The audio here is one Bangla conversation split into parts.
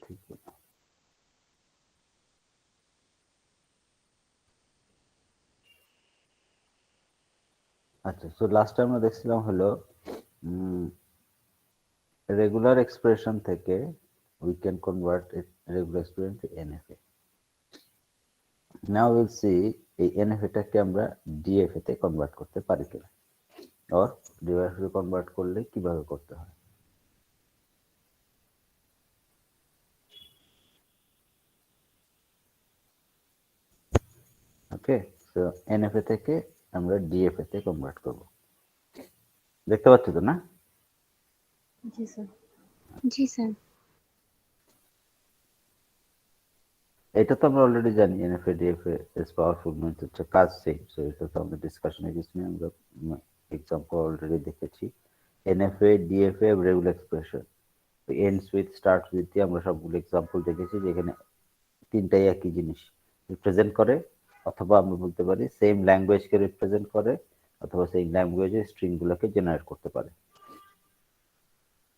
ঠিক না। আচ্ছা, সো লাস্ট টাইম আমরা দেখছিলাম হলো রেগুলার এক্সপ্রেশন থেকে we can convert a regular expression to NFA. Now we'll see এই NFA টাকে আমরা DFA তে কনভার্ট করতে পারি কিনা, or DFA তে কনভার্ট করলে কিভাবে করতে হয়। ওকে, সো NFA থেকে আমরা DFA তে কনভার্ট করব। দেখতে পাচ্ছ তো না? জি স্যার। জি স্যার। এটা তো আমরা অলরেডি জানি, NFA DFA is powerful means হচ্ছে কাজ সেম। সো এটা তো আমাদের ডিসকাশনে কিছু নেই, আমরা এক্সাম্পল অলরেডি দেখেছি। NFA DFA regular expression, ends with starts with দিয়ে আমরা সবগুলো এক্সাম্পল দেখেছি, যেখানে তিনটাই একই জিনিস রিপ্রেজেন্ট করে, অথবা আমরা বলতে পারি সেম ল্যাঙ্গুয়েজকে রিপ্রেজেন্ট করে, অথবা সেই ল্যাঙ্গুয়েজের স্ট্রিং গুলোকে জেনারেট করতে পারে।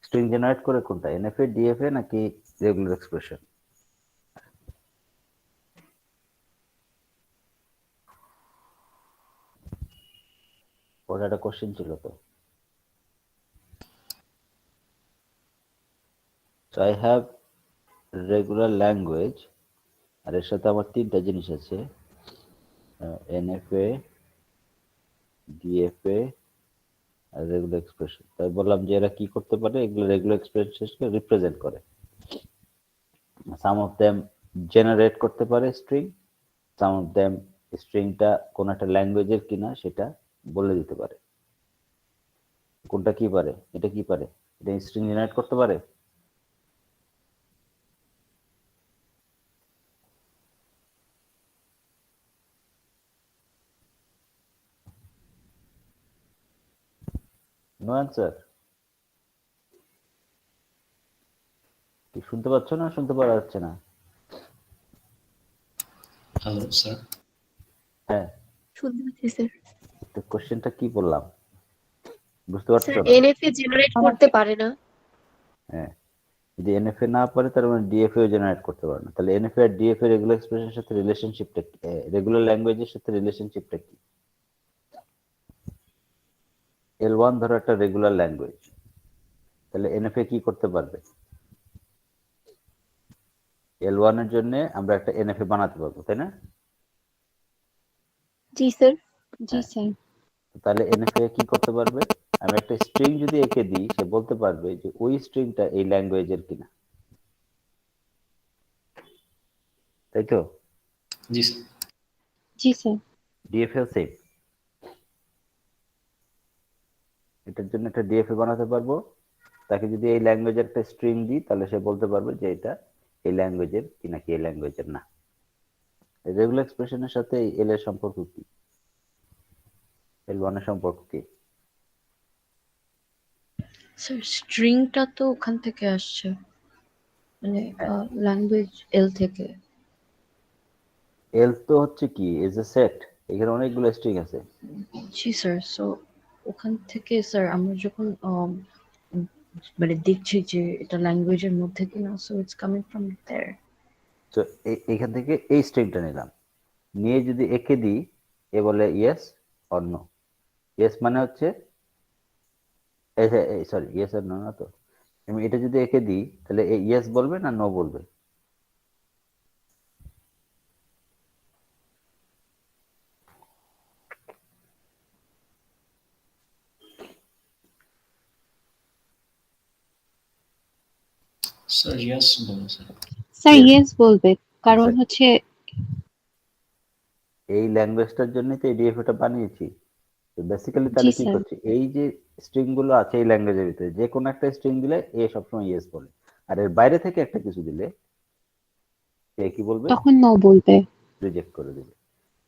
স্ট্রিং জেনারেট করে কোনটা, NFA DFA নাকি রেগুলার এক্সপ্রেশন? ওটা একটা কোশ্চেন ছিল তো। So I have regular language, আর এর সাথে আমার তিনটা জিনিস আছে, NFA DFA আর রেগুলার এক্সপ্রেশন। তাই বললাম যে এরা কি করতে পারে, এগুলো রেগুলার এক্সপ্রেশনকে রিপ্রেজেন্ট করে। সাম অফ দেম জেনারেট করতে পারে স্ট্রিং, সাম অফ দেম স্ট্রিংটা কোন একটা ল্যাঙ্গুয়েজের কিনা সেটা বলে দিতে পারে। কোনটা কি পারে? এটা কি পারে? এটা স্ট্রিং জেনারেট করতে পারে। No answer. কি শুনতে পাচ্ছ না, শুনতে পাওয়া যাচ্ছে না? Hello sir. হ্যাঁ, শুনতে পাচ্ছি স্যার। তো কোশ্চেনটা কি বললাম বুঝতে পারছো স্যার না? এনএফএ জেনারেট করতে পারে না। হ্যাঁ, যদি NFA না পারে তার মানে DFA জেনারেট করতে পারে না। তাহলে NFA আর DFA রেগুলার এক্সপ্রেশনের সাথে রিলেশনশিপটা কি, রেগুলার ল্যাঙ্গুয়েজের সাথে রিলেশনশিপটা কি? L1 ধরো একটা রেগুলার ল্যাঙ্গুয়েজ, তাহলে NFA কি করতে পারবে? L1 এর জন্য আমরা একটা NFA বানাতে পারবো, তাই না? জি স্যার। জি স্যার। তাহলে NFA কি করতে পারবে? আমি একটা স্ট্রিং যদি একে দিই, সে বলতে পারবে যে ওই স্ট্রিংটা এই ল্যাঙ্গুয়েজের কিনা, তাই তো? জি স্যার। জি স্যার। DFA সেম, এটার জন্য একটা DFA বানাতে পারবো। তাকে যদি এই ল্যাঙ্গুয়েজের একটা স্ট্রিং দিই, তাহলে সে বলতে পারবে যে এটা এই ল্যাঙ্গুয়েজের কি নাকি এই ল্যাঙ্গুয়েজের না। রেগুলার এক্সপ্রেশনের সাথে এল এর সম্পর্ক কি, L1 এর সম্পর্ক কি? স্যার স্ট্রিংটা তো ওখান থেকে আসছে, মানে ল্যাঙ্গুয়েজ এল থেকে। এল তো হচ্ছে কি, ইজ এ সেট, এখানে অনেকগুলো স্ট্রিং আছে। জি স্যার। সো ওখান থেকে স্যার আমরা যখন মানে দেখছি যে এটা ল্যাঙ্গুয়েজের মধ্যে কিনা, সো ইটস কামিং ফ্রম দেয়ার। তো এখান থেকে এই স্ট্রিংটা নিলাম, নিয়ে যদি একে দিই, এ বলে ইয়েস অর নো। ইয়েস মানে হচ্ছে, সরি ইয়েস আর নো না তো, আমি এটা যদি একে দিই তাহলে ইয়েস বলবে না নো বলবে? স্যার ইয়েস বলো স্যার। Sir Yes. ইয়েস বলবে, কারণ Exactly. হচ্ছে এই ল্যাঙ্গুয়েজটার জন্যই তো এই ডিএফএটা বানিয়েছি। তো বেসিক্যালি জি তাহলে কি স্যার। করছি, এই যে স্ট্রিং গুলো আছে এই ল্যাঙ্গুয়েজের ভিতরে যে কোনো একটা স্ট্রিং দিলে এ সবসময় ইয়েস বলে, আর এর বাইরে থেকে একটা কিছু দিলে এ কি বলবে, তখন নো বলবে। রিজেক্ট করে দিবে।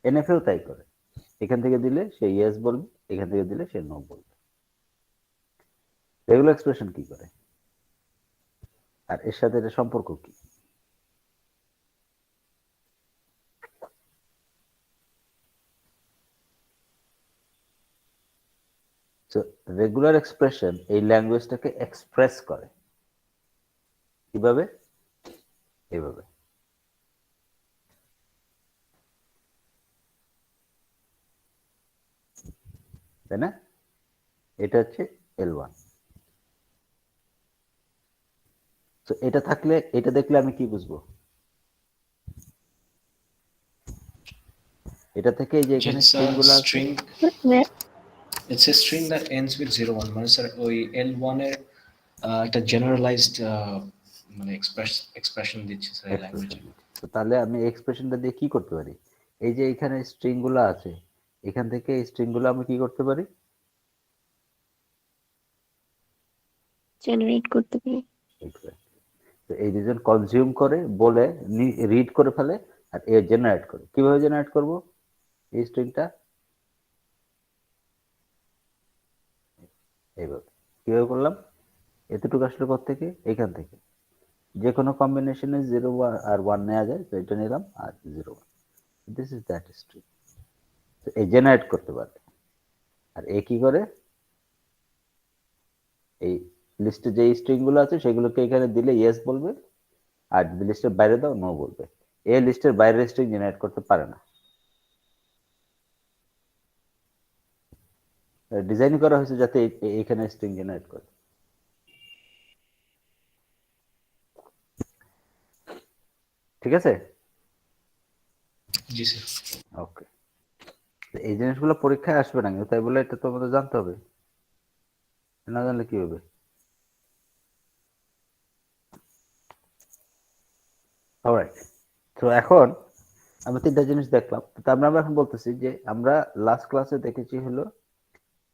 এনএফএও তাই করে, এখান থেকে দিলে সে ইয়েস বলবে, এখান থেকে দিলে সে নো বলবে। রেগুলার এক্সপ্রেশন কি করে, আর এর সাথে এটা সম্পর্ক কি? রেগুলার এক্সপ্রেশন এই ল্যাঙ্গুয়েজটাকে এক্সপ্রেস করে কিভাবে? এইভাবে। তাই না? এটা হচ্ছে L1। তো এটা থাকলে, এটা দেখলে আমি কি বুঝবো? এটা থেকে এই যে এখানে It's স্ট্রিং a গুলো আছে, string. It's a string that ends with 01 মানে স্যার ওই L1 এর একটা জেনারেলাইজড মানে এক্সপ্রেশন দিচ্ছে স্যার এই ল্যাঙ্গুয়েজে। এক্সপ্রেশন। তো তাহলে আমি এক্সপ্রেশনটা দিয়ে কি করতে পারি? এই যে এখানে স্ট্রিং গুলো আছে, এখান থেকে এই স্ট্রিং গুলো আমি কি করতে পারি? জেনারেট করতে পারি। Exactly. তো এই দুজন কনজিউম করে, বলে, রিড করে ফেলে, আর এ জেনারেট করে। কিভাবে জেনারেট করব এই স্ট্রিংটা? এইভাবে। কিভাবে করলাম? এতটুকু আসলে কোত্থেকে? এখান থেকে। যে কোনো কম্বিনেশনে 0 আর 1 নেওয়া যায়, তো এটা নিলাম আর 01। This is that string. তো এই জেনারেট করতে পারে। আর এ কি করে? এই লিস্টে যে স্ট্রিং গুলো আছে সেগুলোকে এখানে দিলে ইয়েস বলবে, আর যদি লিস্টের বাইরে দাও নো বলবে। এ লিস্টের বাইরের স্ট্রিং জেনারেট করতে পারে না। ডিজাইন করা হয়েছে যাতে এখানে স্ট্রিং জেনারেট করে। ঠিক আছে? জি স্যার। ওকে। এই জিনিসগুলো পরীক্ষায় আসবে না, কিন্তু তাই বলে এটা তো আমাদের জানতে হবে। না জানলে কি হবে? অলরাইট। তো এখন আমরা তিনটা জিনিস দেখলাম। তো আমরা এখন বলতেছি যে আমরা লাস্ট ক্লাসে দেখেছি হলো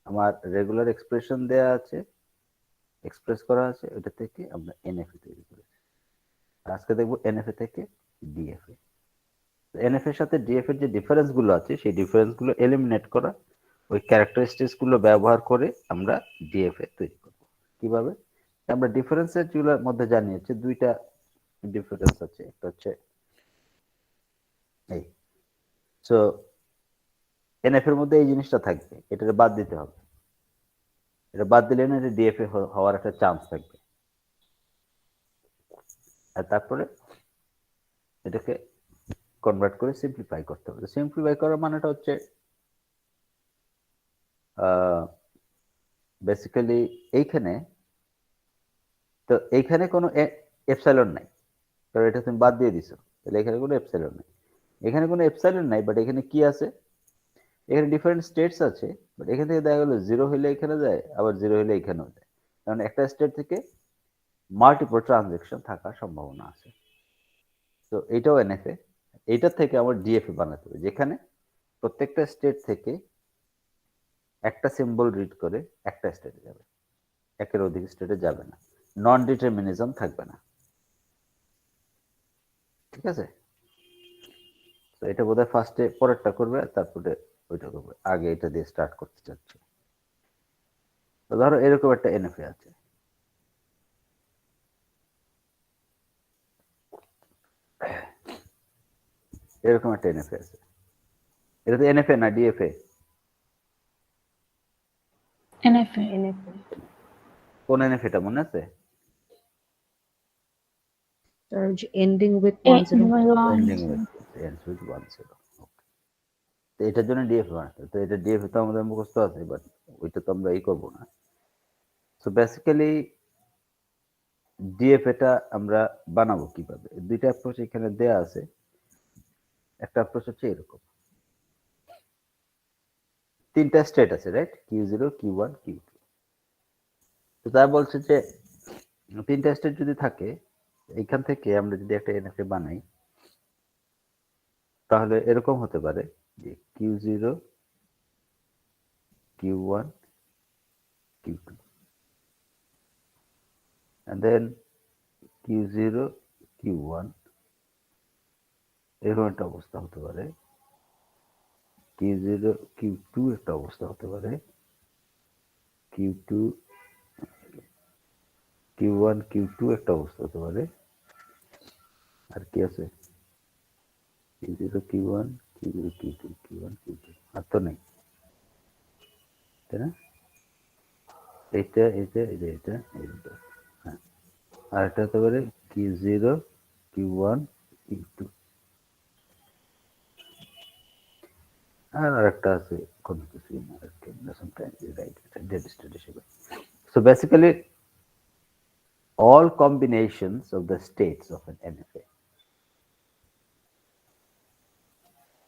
আমার রেগুলার এক্সপ্রেশন দেয়া আছে, এক্সপ্রেস করা আছে, ওটা থেকে আমরা এনএফএ তৈরি করেছি। আজকে দেখবো এনএফএ থেকে ডিএফএ। এনএফ এর সাথে ডিএফ এর যে ডিফারেন্স গুলো আছে সেই ডিফারেন্স গুলো এলিমিনেট করা, ওই ক্যারেক্টারিস্টিক্স গুলো ব্যবহার করে আমরা ডিএফএ তৈরি করব। কিভাবে? আমরা ডিফারেন্সের গুলোর মধ্যে জানিয়েছি দুইটা ডিফারেন্স আছে। একটা হচ্ছে এই, সো এনএফ এর মধ্যে এই জিনিসটা থাকবে, এটা বাদ দিতে হবে। এটা বাদ দিলে না এটা ডিএফএ হওয়ার একটা চান্স থাকবে। আর তারপরে এটাকে কনভার্ট করে সিম্পলিফাই করতে হবে। সিম্পলিফাই করার মানেটা হচ্ছে বেসিক্যালি এইখানে, তো এইখানে কোনো এপসাইলন নাই, কারণ এটা তুমি বাদ দিয়ে দিছো, তাহলে এখানে কোনো এপসাইলন নাই। এখানে কোনো এপসাইলন নাই, বাট এখানে কি আছে? এখানে ডিফারেন্ট স্টেটস আছে, বাট এখান থেকে দেখা গেলো 0 হইলে এখানে যায়, আবার 0 হইলে এখানেও যায়। কারণ একটা স্টেট থেকে মাল্টিপল ট্রানজেকশন থাকার সম্ভাবনা আছে। তো এইটাও এনএফএ। এইটার থেকে আমার ডিএফএ বানাতে হবে, যেখানে প্রত্যেকটা স্টেট থেকে একটা সিম্বল রিড করে একটা স্টেটে যাবে, একের অধিক স্টেটে যাবে না, নন ডিটারমিনিজম থাকবে না। ঠিক আছে? তো এটা বোধহয় ফার্স্টে পরেরটা করবে, তারপরে ওইটা করবে। আগে এটা দিয়ে স্টার্ট করতে চাচ্ছি। তো ধরো এরকম একটা এনএফএ আছে। এরকম একটা এনএফএ আছে। এটা তো এনএফএ না ডিএফএ? এনএফএ কোন এনএফএটা মনে আছে? Ending with 10। Ending with, ends with 10। তো এটার জন্য ডিএফএ বানাতে হবে। তো এটা ডিএফএ তো আমাদের মুখস্থ আছে, বাট ওইটা তো আমরা করব না। সো বেসিক্যালি ডিএফএটা আমরা বানাবো কিভাবে? দুইটা অ্যাপ্রোচ এখানে দেয়া আছে। একটা অ্যাপ্রোচ হচ্ছে এরকম, তিনটা স্টেট আছে, রাইট? Q0, Q1, Q2। তো তাই বলছে যে তিনটা স্টেট যদি থাকে, এইখান থেকে আমরা যদি একটা এনএফএ বানাই, তাহলে এরকম হতে পারে যে Q0, Q1, Q2, and then Q0, Q1, এরকম একটা অবস্থা হতে পারে। Q0, Q2 একটা অবস্থা হতে পারে। Q2, Q1, Q2 একটা অবস্থা হতে পারে। আর কি আছে? Q0, Q1, Q0, Q2, Q1, Q2, আর তো নেই, তাই না? এটা, হ্যাঁ। আর একটা হতে পারে Q0, Q1 Q2 আর আরেকটা আছে কোন কিছু না sometimes রাইট ডেড স্টেট হিসেবে so basically all combinations of the states of an NFA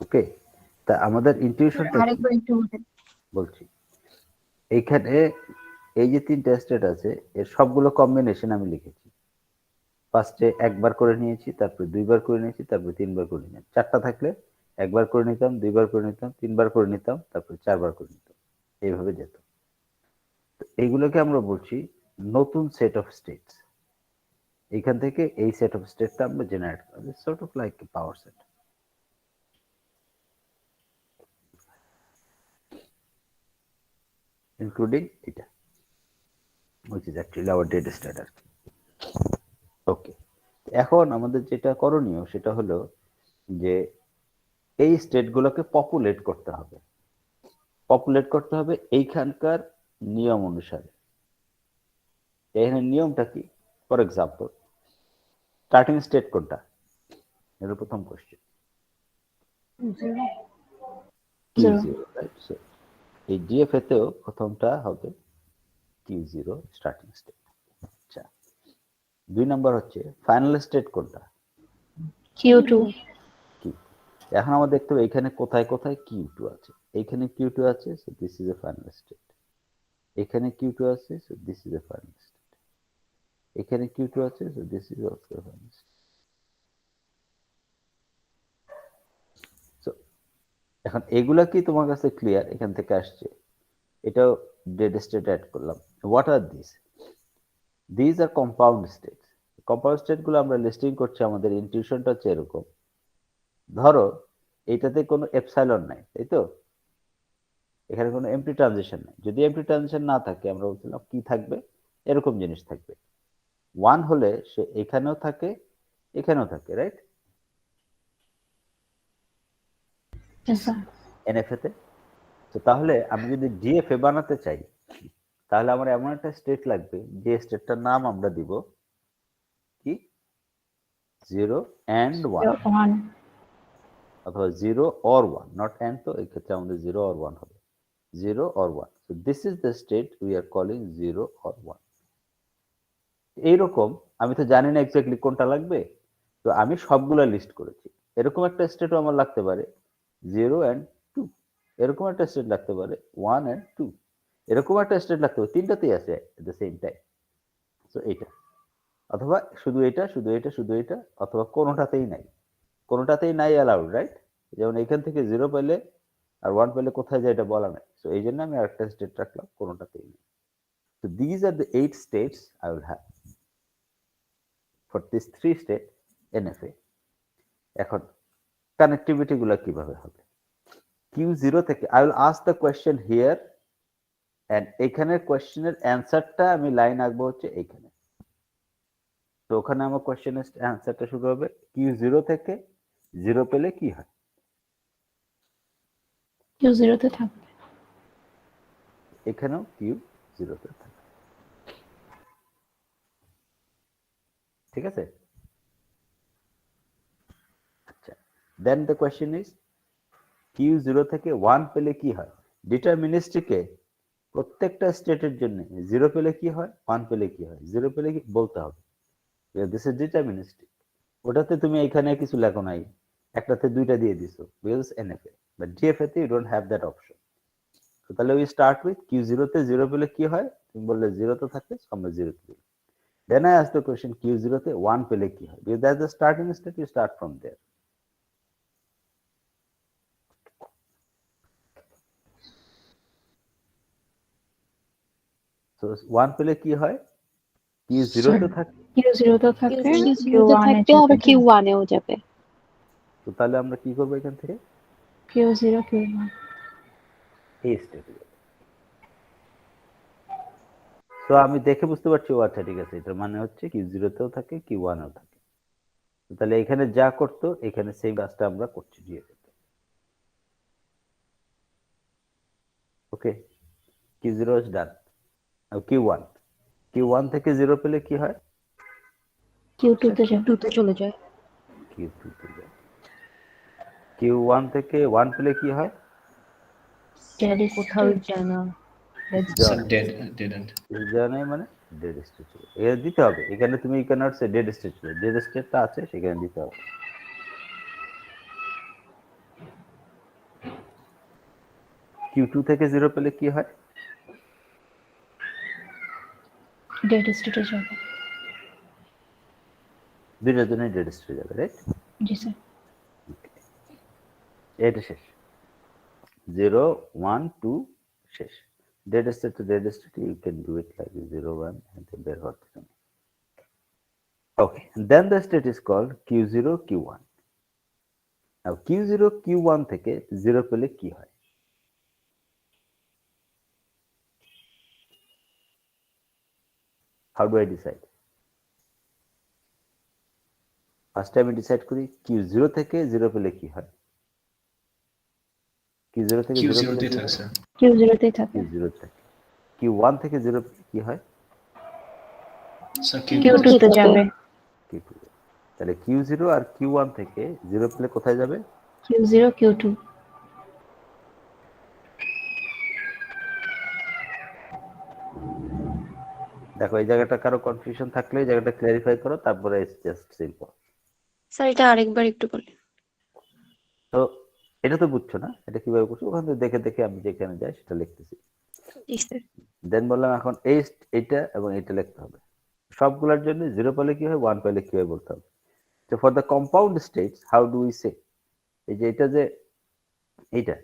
ওকে তা আমাদের ইনটিউশনটা আরেকবার একটু বলেন। বলছি এইখানে এই যে তিনটা স্টেট আছে এর সবগুলো কম্বিনেশন আমি লিখেছি ফার্স্টে একবার করে নিয়েছি তারপর দুইবার করে নিয়েছি তারপর তিনবার করে নিয়েছি চারটা থাকলে একবার করে নিতাম দুইবার করে নিতাম তিনবার করে নিতাম তারপর চারবার করে নিতাম এইভাবে যেত তো এইগুলোকে আমরা বলছি নতুন সেট অফ স্টেটস এইখান থেকে এই সেট অফ স্টেটটা আমরা জেনারেট করব sort of like power set including এটা which is actually our data state আর কি ওকে এখন আমাদের যেটা করণীয় সেটা হলো যে এই স্টেটগুলোকে পপুলেট করতে হবে এইখানকার নিয়ম অনুসারে এখানে নিয়মটা কি ফর এক্সাম্পল স্টার্টিং স্টেট কোনটা এর প্রথম কোশ্চেন Q0 রাইট সো এই ডিএফএ তেও প্রথমটা হবে Q0 স্টার্টিং স্টেট আচ্ছা দুই নাম্বার হচ্ছে ফাইনাল স্টেট কোনটা Q2 কি এখন আমরা দেখতে হবে এখানে কোথায় কোথায় Q2 আছে এইখানে Q2 আছে so this is a final state এখানে Q2 আছে so this is a final state এখানে Q2 আছে so this is also a final state so এখন এগুলা কি তোমার কাছে ক্লিয়ার এখান থেকে আসছে এটাও ডেড স্টেট অ্যাড করলাম what are this are compound states compound স্টেটগুলো আমরা লিস্টিং করছি আমাদের ইনটিউশনটা হচ্ছে এরকম ধরো এইটাতে কোনো এপসাইলন নাই তাই তো এখানে কোনো এমপ্টি ট্রানজিশন নাই যদি এমপ্টি ট্রানজিশন না থাকে আমরা বলছিলাম কি থাকবে এরকম জিনিস থাকবে 1 হলে সে এখানেও থাকে এখানেও থাকে রাইট এনএফএ তে তো তাহলে আমি যদি ডিএফএ বানাতে চাই তাহলে আমার এমন একটা স্টেট লাগবে যে স্টেটটার নাম আমরা দিব কি 0 and 1 অথবা 0 or 1 not and তো এই ক্ষেত্রে আমাদের 0 or 1 হবে 0 or 1 so this is the state we are calling 0 or 1 এইরকম আমি তো জানি না এক্স্যাক্টলি কোনটা লাগবে তো আমি সবগুলা লিস্ট করেছি এরকম একটা স্টেটও আমার লাগতে পারে 0 and 2 এরকম একটা স্টেট লাগতে পারে 1 and 2 এরকম একটা স্টেট লাগতে পারে তিনটাতেই আছে at the same time so এইটা অথবা শুধু এটা শুধু এটা শুধু এটা অথবা কোনোটাতেই নাই অ্যালাউড রাইট যেমন এখান থেকে 0 পেলে আর 1 পেলে কোথায় যায় এটা বলা নাই সো এই জন্য আমি আরেকটা স্টেট রাখলাম কোনোটাতেই নেই so this are the 8 states I will have for this 3 state NFA এখন কানেক্টিভিটি গুলো কিভাবে হবে Q0 থেকে I will ask the question here and এখানের কোশ্চেনের অ্যানসারটা আমি লাইন আঁকবো হচ্ছে এইখানে তো ওখানে আমার কোশ্চেনের অ্যানসারটা শুরু হবে Q0 থেকে 0 পেলে কি হয় Q0 তে থাকবে এখানেও Q0 তে থাকে ঠিক আছে আচ্ছা দেন দ্য কোশ্চেন ইজ Q0 থেকে 1 পেলে কি হয় ডিটারমিনিস্টিকে প্রত্যেকটা স্টেটের জন্য 0 পেলে কি হয় 1 পেলে কি হয় 0 পেলে কি বলতে হবে দিস ইজ ডিটারমিনিস্টিক ওটাতে তুমি এখানে কিছু লেখো নাই একটাতে দুইটা দিয়ে দিছো বিকজ এনএফএ বাট ডিএফএ তে you don't have that option তো তাহলে উই স্টার্ট উইথ Q0 তে 0 পেলে কি হয় তুমি বললে 0 তো থাকে আমরা 0 তে দিই then I ask the question Q0 তে 1 পেলে কি হয় because that's the starting state you start from there so 1 পেলে কি হয় Q0 তে থাকে Q0 তে থাকবে Q0 তে Q1 এ থাকবে আবার Q1 এও যাবে তো তাহলে আমরা কি করব এখান থেকে Q0 Q1 এই স্টেটে তো আমি দেখে বুঝতে পারছি ও আচ্ছা ঠিক আছে এটার মানে হচ্ছে Q0 তেও থাকে Q1 এও থাকে তো তাহলে এখানে যা করতো এখানে সেম কাজটা আমরা করছি ডিএফএ তে ওকে Q0 is done now Q1 থেকে 0 পেলে কি হয় Q2 তে যাবে Q2 তে চলে যায় Q2 তে যায়। Q1 থেকে 1 পেলে কি হয়? Steady কোথাও state. যায় না। That's Done. Sir dead and. জানে মানে ডেড স্টেট ছিল, এটা দিতে হবে এখানে। তুমি ক্যানট সে ডেড স্টেট ছিল, ডেড স্টেটটা আছে সেখানে দিতে হবে। Q2 থেকে 0 পেলে কি হয়? ডেড স্টেটে যাবে। দুইটার জন্য ডেড স্টেট যাবে, রাইট? জি স্যার। এটা শেষ, 0 1 2 শেষ। Dead state to dead state you can do it like 0 1 and then বের হতে হবে। Okay, then the state is called Q0 Q1. Now Q0 Q1 থেকে 0 পেলে কি হয়? How do I decide? First time I decide করি Q0 থেকে 0 পেলে কি হয়? Q0 থেকে 0 Q0 পেলে তে কি থাকে হয়? স্যার। Q0 তেই থাকে। Q0 থেকে। Q1 থেকে 0 পেলে কি হয়? স্যার Q2 তে যাবে। Q2। তাহলে Q0 আর Q1 থেকে 0 পেলে কোথায় যাবে? Q0 Q2। দেখো এই জায়গাটা কারো কনফিউশন থাকলে এই জায়গাটা ক্ল্যারিফাই করো, তারপরে ইটস জাস্ট সিম্পল। স্যার এটা আরেকবার একটু বলেন। তো এটা তো বুঝছো না, এটা কিভাবে বুঝছো? ওখান থেকে দেখে দেখে আমি যেখানে যাই সেটা লিখতেছি। জি স্যার। দেন বললাম এখন এইটা এবং এটা লিখতে হবে। সবগুলোর জন্য 0 পেলে কি হয়, 1 পেলে কি হয় বলতে হবে। So for the compound states, how do we say? এই যে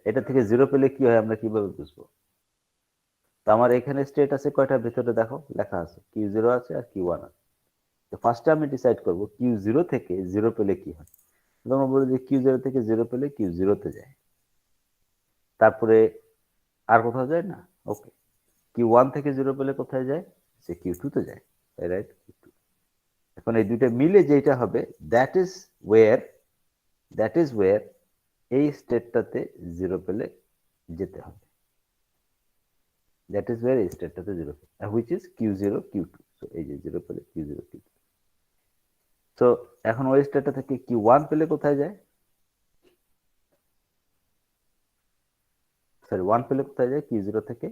এটা থেকে 0 পেলে কি হয় আমরা কিভাবে বুঝবো? তো আমার এখানে স্টেট আছে কয়টা, ভিতরে দেখো লেখা আছে Q0 আছে আর Q1 আছে। তো ফার্স্টে আমি ডিসাইড করব Q0 থেকে 0 পেলে কি হয়। তোমরা বলে যে Q0 থেকে 0 পেলে Q0 তে যায়, তারপরে আর কোথাও যায় না। ওকে, Q1 থেকে 0 পেলে কোথায় যায়? সে Q2 তে যায়, রাইট? এখন এই দুইটা মিলে যেটা হবে দ্যাট ইজ ওয়্যার এই স্টেটটাতে 0 পেলে যেতে হবে। দ্যাট ইজ ওয়্যার এই স্টেটটাতে 0 which is Q0 Q2। So এই যে 0 পেলে Q0 Q2। সো এখন ওই স্টেটটা থেকে Q1 পেলে কোথায় যায়? সরি 1 পেলে কোথায় যায় Q0 থেকে?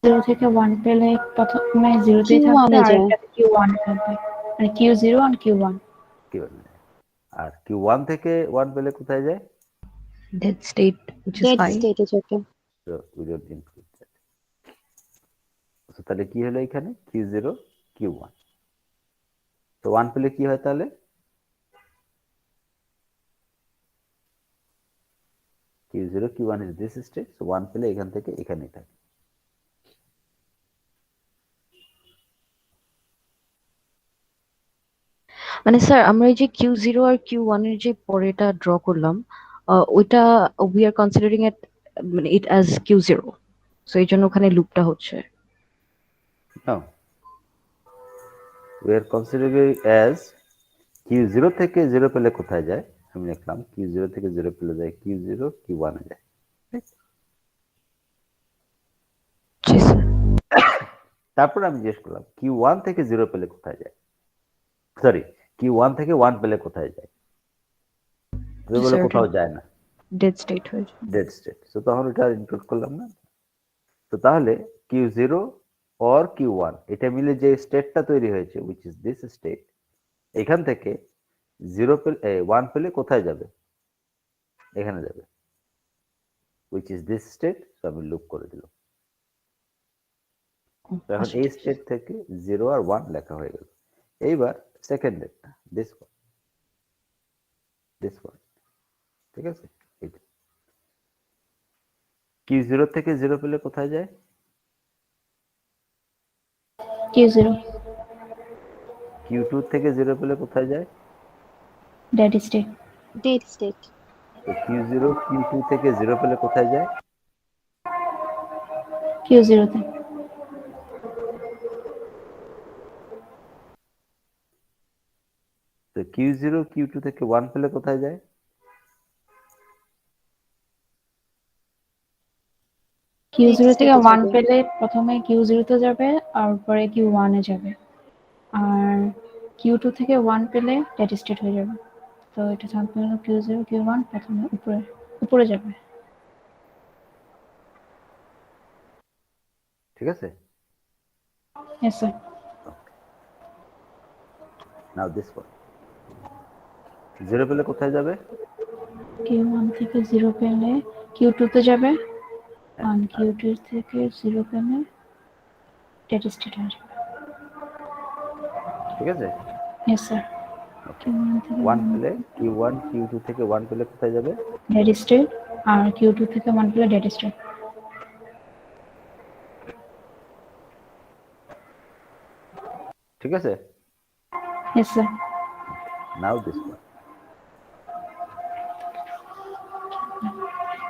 Q0 থেকে 1 পেলে প্রথমে 0 তেই Q1 থাকবে, এ যায়। আরেকটাতে Q1 থাকবে। মানে Q0 আর Q1। Q1 আর Q1 থেকে 1 পেলে কোথায় যায়? dead state, which is dead 5. স্টেটে যাবে। So we don't include that. So তাহলে কি হলো এখানে Q0 Q1। তো 1 পেলে কি হয় তাহলে? Q0 Q1 is this state, so 1 পেলে এখান থেকে এখানেই থাকে। মানে স্যার আমরা এই যে Q0 আর Q1 এর যে পরেটা ড্র করলাম, ওইটা we are considering it মানে it as Q0, সো এই জন্য ওখানে লুপটা হচ্ছে। No, we are considering as Q0 থেকে 0 পেলে কোথায় যায়? আমি লিখলাম Q0 থেকে 0 পেলে যায় Q0 Q1 এ যায়। জি স্যার। তারপর আমি জিজ্ঞেস করলাম Q1 থেকে 0 পেলে কোথায় যায়? সরি, Q1 থেকে 1 পেলে কোথায় যায়? তুমি বলে স্যার কোথাও যায় না, ডেড স্টেট হয়ে যায়। Dead state. সো তখন এটা ইনক্লুড করলাম না। তো তাহলে Q0 or Q1 এটা মিলে যে স্টেটটা তৈরি হয়েছে which is this state, এখান থেকে 0 পেলে 1 পেলে কোথায় যাবে? এখানে যাবে, which is this state। So আমি লুপ করে দিলাম। তো এখন আচ্ছা, এই ঠিক আছে। স্টেট থেকে 0 আর 1 লেখা হয়ে গেল। এইবার সেকেন্ড ডেটটা দিস ওয়ান, ঠিক আছে? এইটা Q0 থেকে 0 পেলে কোথায় যায়? Q0 Q2 থেকে 0 পেলে কোথায় যায়? Dead state. Dead state. তো Q0 Q2 থেকে 0 পেলে কোথায় যায়? Q0 তে। তো Q0 Q2 থেকে 1 পেলে কোথায় যায়? Q0 থেকে স্টেটে 1 যাবে। পেলে প্রথমে Q0 তে যাবে আর পরে Q1 এ যাবে। আর Q2 থেকে 1 পেলে ডেড স্টেট হয়ে যাবে। তো এটা থাকবে হলো Q0 Q1 প্রথমে উপরে উপরে যাবে। ঠিক আছে? Yes sir. Now this one, 0 পেলে কোথায় যাবে? Q1 থেকে 0 পেলে Q2 তে যাবে, হ্যাঁ, আর Q2 থেকে 0 পেলে ডেড স্টেট হয়ে যাবে। ঠিক আছে? Yes sir. ওকে, Q1 থেকে 1 পেলে Q1 Q2 থেকে 1 পেলে কোথায় যাবে? ডেড স্টেট, আর Q2 থেকে 1 পেলে ডেড স্টেট। ঠিক আছে? Yes sir. Now this one,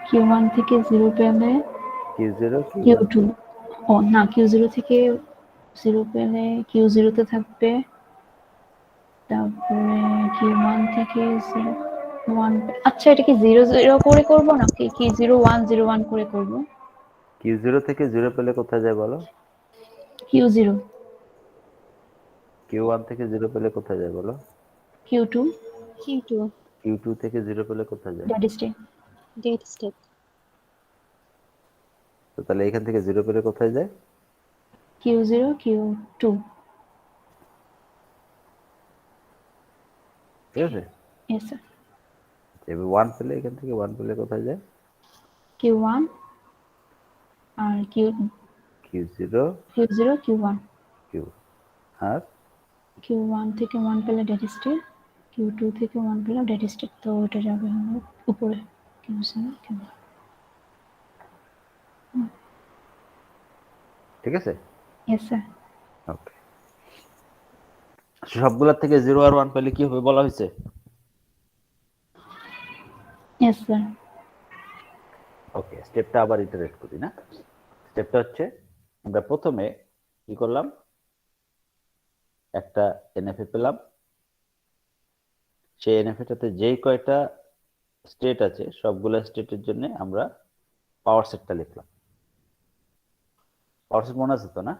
Q1 থেকে 0 পেলে Q0 Q1 Q2, ও না Q0 থেকে 0 পেলে Q0 তে থাকবে, তারপরে Q1 থেকে 1, আচ্ছা এটা কি 0 0 করে করব নাকি কি 0 1 0 1 করে করব? Q0 থেকে 0 পেলে কোথায় যায় বলো? Q0 Q1 থেকে 0 পেলে কোথায় যায় বলো? Q2 Q2 Q2 থেকে 0 পেলে কোথায় যায়? Dead state, dead state. তো তাহলে এখান থেকে 0 পেলে কোথায় যায়? Q0 Q2। ঠিক আছে? Yes sir. এবার 1 পেলে এখান থেকে 1 পেলে কোথায় যায়? Q1 আর Q0 Q0 Q1, Q, আর Q1 থেকে 1 পেলে ডেড স্টেট, Q2 থেকে 1 পেলে ডেড স্টেট, তো ওটা যাবে হলো উপরে Q0 Q1। ঠিক আছে? Yes sir. ওকে, সবগুলোর থেকে 0 আর 1 পেলে কি হবে বলা হয়েছে? Yes sir. ওকে, স্টেপটা আবার ইটারেট করি না। স্টেপটা হচ্ছে আমরা প্রথমে কি করলাম, একটা এনএফএ পেলাম, সেই এনএফএটাতে যেই কয়টা স্টেট আছে সবগুলো স্টেটের জন্য আমরা পাওয়ার সেটটা লিখলাম। পাওয়ার সেট মনে আছে তো না?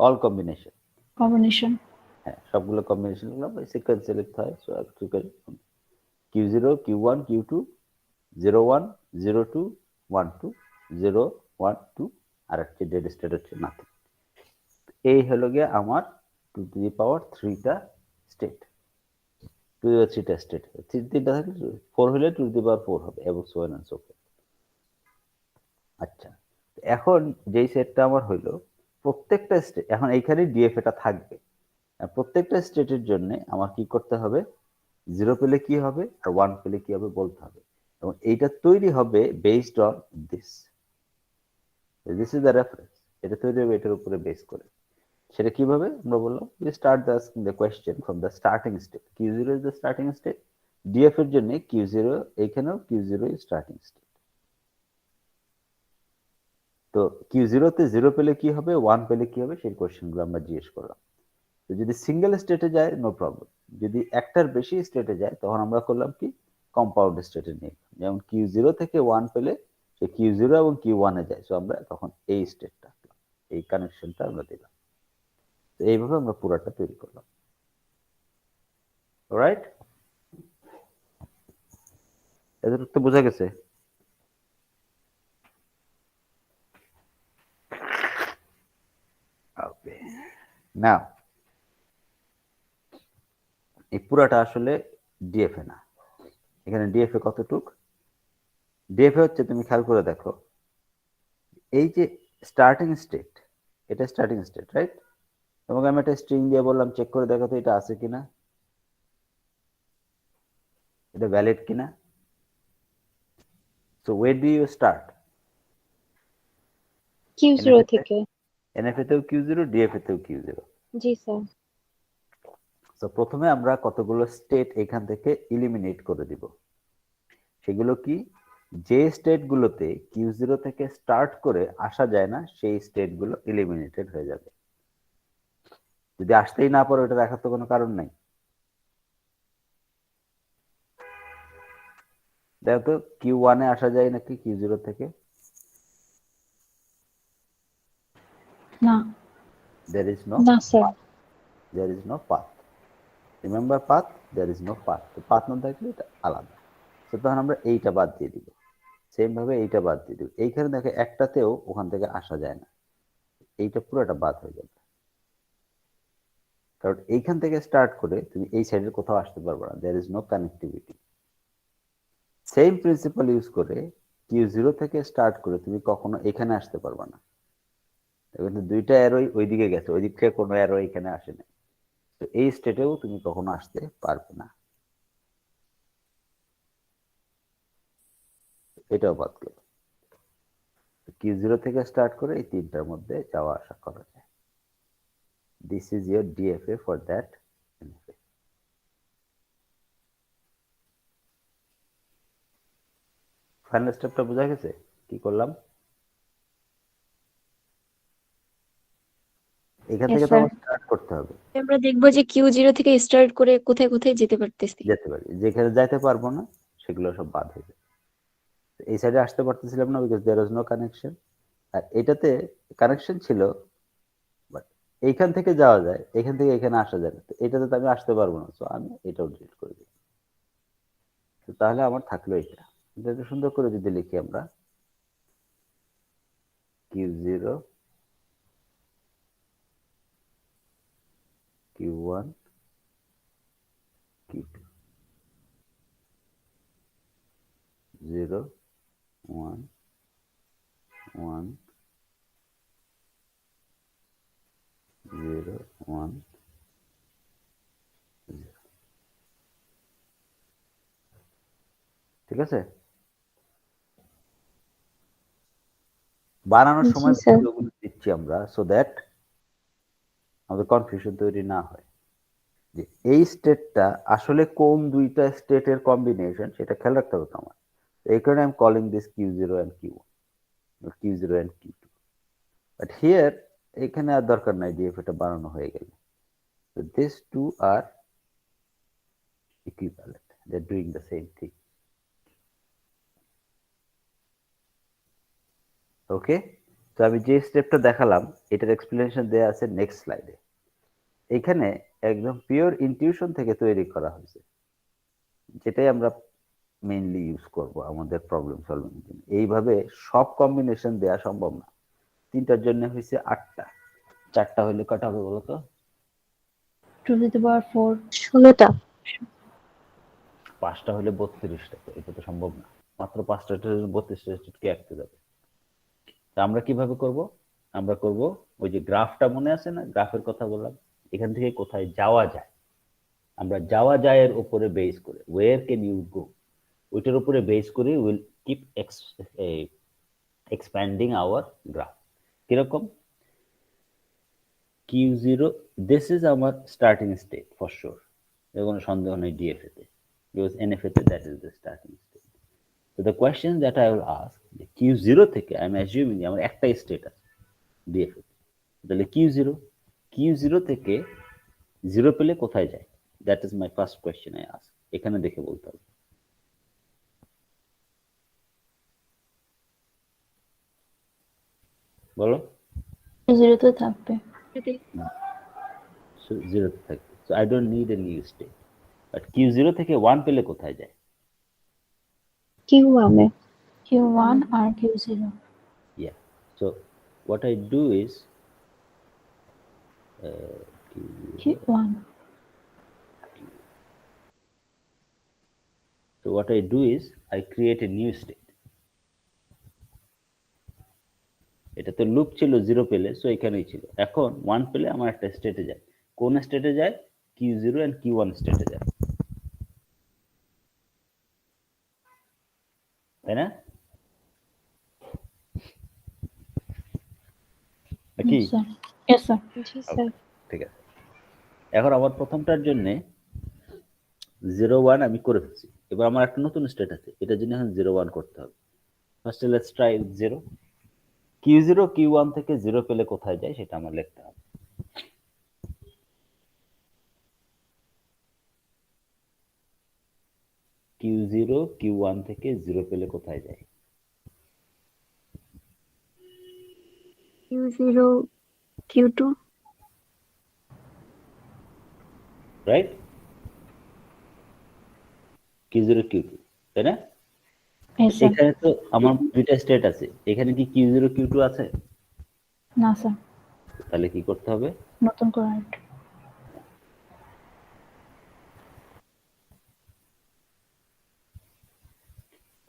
All combination, Combination. হ্যাঁ সবগুলো কম্বিনেশন লিখলাম, এই সিকোয়েন্সে লিখতে হয়। সো Q0 Q1 Q2 01 02 12 0 1 2, আর একটা ডেড স্টেট হচ্ছে নাথিং। এই হলো গিয়ে আমার 2 টু দি পাওয়ার 3টা স্টেট, 2 টু দি পাওয়ার 3টা স্টেট। 3টা থাকলে 4 হলে 2 টু দি পাওয়ার 4 হবে এবং so on and so forth. আচ্ছা, এখন যেই সেটটা আমার হইলো, প্রত্যেকটা স্টেট এখন এইখানে ডিএফএটা থাকবে। আর প্রত্যেকটা স্টেটের জন্য আমার কি করতে হবে, 0 পেলে কি হবে আর 1 পেলে কি হবে বলতে হবে, এবং এইটা তৈরি হবে based on this. This is the reference, এটা তৈরি হবে এটার উপরে বেস করে। সেটা কিভাবে আমরা বললাম, we start the asking the question from the starting state. Q0 is the starting state, DF এর জন্য Q0, এখানেও Q0 is starting state। তো Q0 তে 0 পেলে কি হবে, 1 পেলে কি হবে, সেই কোশ্চেনগুলো আমরা জিজ্ঞেস করলাম। তো যদি সিঙ্গেল স্টেটে যায় নো প্রবলেম, যদি একটার বেশি স্টেটে যায় তখন আমরা করলাম কি, কম্পাউন্ড স্টেটে নিয়ে, যেমন Q0 থেকে 1 পেলে সে Q0 এবং Q1 এ যায়, সো আমরা তখন এই স্টেটটা, এই কানেকশনটা আমরা দিলাম। তো এইভাবে আমরা পুরোটা তৈরি করলাম। রাইট, এতটুকু তো বোঝা গেছে? ওকে, নাও এই পুরাটা আসলে ডিএফএ না। এখানে ডিএফএ কতটুক, ডিএফএ হচ্ছে, তুমি খেয়াল করে দেখো, এই যে স্টার্টিং স্টেট, এটা স্টার্টিং স্টেট রাইট, এবং আমি একটা স্ট্রিং দিয়ে বললাম চেক করে দেখো তো এটা আছে কিনা, এটা ভ্যালিড কিনা। So where do you start, Q0 থেকে। এনএফএ তেও Q0, ডিএফএ তেও Q0। জি স্যার। তো প্রথমে আমরা কতগুলো স্টেট এখান থেকে ইলিমিনেট করে দিব। সেগুলো কি, যে স্টেটগুলোতে Q0 থেকে স্টার্ট করে আসা যায় না সেই স্টেটগুলো এলিমিনেটেড হয়ে যাবে। যদি আসতেই না পারো, এটা দেখার তো কোনো কারণ নাই। দেখো তো Q1 এ আসা যায় নাকি Q0 থেকে? না there is no না sir there is no path. Remember path? There is no path. তো path না থাকলে এটা আলাদা। তো তখন আমরা এইটা বাদ দিয়ে দিব। সেম ভাবে এইটা বাদ দিয়ে দিব। এইখানে দেখো একটাতেও ওখান থেকে আসা যায় না। এইটা পুরোটা বাদ হয়ে যাবে। কারণ এইখান থেকে স্টার্ট করে তুমি এই সাইডের কোথাও আসতে পারবে না। There is no connectivity. Same principal use করে Q0 থেকে স্টার্ট করে তুমি কখনো এখানে আসতে পারবে না। কিন্তু দুইটা অ্যারোই ওইদিকে গেছে, ওই দিক থেকে কোনো অ্যারো এখানে আসে না। তো এই স্টেটেও তুমি কখনো আসতে পারবে না। এটাও বাদ গেল। Q0 থেকে স্টার্ট করে এই তিনটার মধ্যে যাওয়া আসা করা যায়। This is your DFA for that NFA. Final স্টেপটা বোঝা গেছে কি করলাম? এখান Yes, থেকে তো sir. আমার স্টার্ট করতে হবে। আমরা দেখবো যে Q0 থেকে স্টার্ট করে কোথায় কোথায় যেতে পারতেছি। যেতে পারি, যেখানে যাইতে পারবো না সেগুলো সব বাদ হয়ে যাবে। এই সাইডে আসতে পারতেছিলাম না because there was no connection. আর এটাতে কানেকশন ছিল, বাট এইখান থেকে যাওয়া যায়, এখান থেকে এখানে আসা যায় না। তো এটাতে তো আমি আসতে পারবো না, সো আমি এটাও ডিলিট করে দিই। তো তাহলে আমার থাকলো এটা। এটা একটু সুন্দর করে যদি লিখি আমরা Q0 Q1 Q2 0 1 1 0 1 0। ঠিক আছে? বানানোর জি, সময় স্যার। ওগুলো দিচ্ছি আমরা সো দ্যাট আমাদের কনফিউশন তৈরি না হয় যে এই স্টেটটা আসলে কোন দুইটা স্টেটের কম্বিনেশন সেটা খেয়াল রাখতে হবে আমার। এই কারণে I am calling this Q0 and Q1 or Q0 and Q2, but here এখানে আর দরকার নাই, ডিএফ এটা বানানো হয়ে গেল। So these two are equivalent, they're doing the same thing. ওকে, তো আমি যে স্টেপটা দেখালাম এটার এক্সপ্লেনেশন দেয়া আছে নেক্সট স্লাইডে। এখানে একদম পিওর ইনটিউশন থেকে তৈরি করা হয়েছে, যেটাই আমরা মেইনলি ইউজ করব আমাদের প্রবলেম সলভিং এর জন্য। এইভাবে সব কম্বিনেশন দেয়া সম্ভব না। তিনটার জন্য হয়েছে 8টা, 4টা হলে কটা হবে বলো তো? 2 to the power 4. 16টা 5টা হলে 32টা, তো এটা তো সম্ভব না। মাত্র 5টা 32টা কে আঁকতে যাবে। তা আমরা কিভাবে করব? আমরা করব ওই যে গ্রাফটা মনে আছে না, গ্রাফের কথা বললাম, এখান থেকে কোথায় যাওয়া যায়, আমরা যাওয়া যায় এর উপরে বেস করে, ওয়্যার ক্যান ইউ গো, ওইটার উপরে বেস করে will keep expanding our graph. কিরকম? Q0, this is our starting state for sure, এর কোনো সন্দেহ নেই DFA তে, because NFA তে that is the starting state. So the question that I will ask, Q0 থেকে I am assuming আমার একটাই স্টেট আছে DFA তে, তাহলে Q0 থেকে 0 পেলে কোথায় যায়? That is my first question I ask. এখানে দেখে বলতে হবে। বলো। 0 তে থাকবে। So 0 তে থাকবে, so I don't need a new state. But Q0 থেকে 1 পেলে কোথায় যায়? Q1 A Q1 R Q0. Yeah. So what I do is Q1. So what I do is I create a new state. এটা তো লুপ ছিল 0 পেলে, সো এখানেই ছিল। এখন 1 পেলে আমার একটা স্টেটে যায়। কোন স্টেটে যায়? Q0 and Q1 স্টেটে যায়, তাই না? কি? Yes, sir. Yes, sir. জি স্যার ঠিক আছে। এখন আমার প্রথমটার জন্য 0 1 আমি করে ফেলছি। এবার আমার একটা নতুন স্টেট আছে, এটার জন্য এখন 0 1 করতে হবে। First let's try 0। Q0 Q1 থেকে 0 পেলে কোথায় যায় সেটা আমার লিখতে হবে। Q0 Q1 থেকে 0 পেলে কোথায় যায়? Q0 Q2 right? Q0 Q2 তাই না? Yes, sir. এখানে তো আমার দুইটা স্টেট আছে, এখানে কি Q0 Q2 আছে? না স্যার, তাহলে কি করতে হবে? নতুন করে আরেকটা।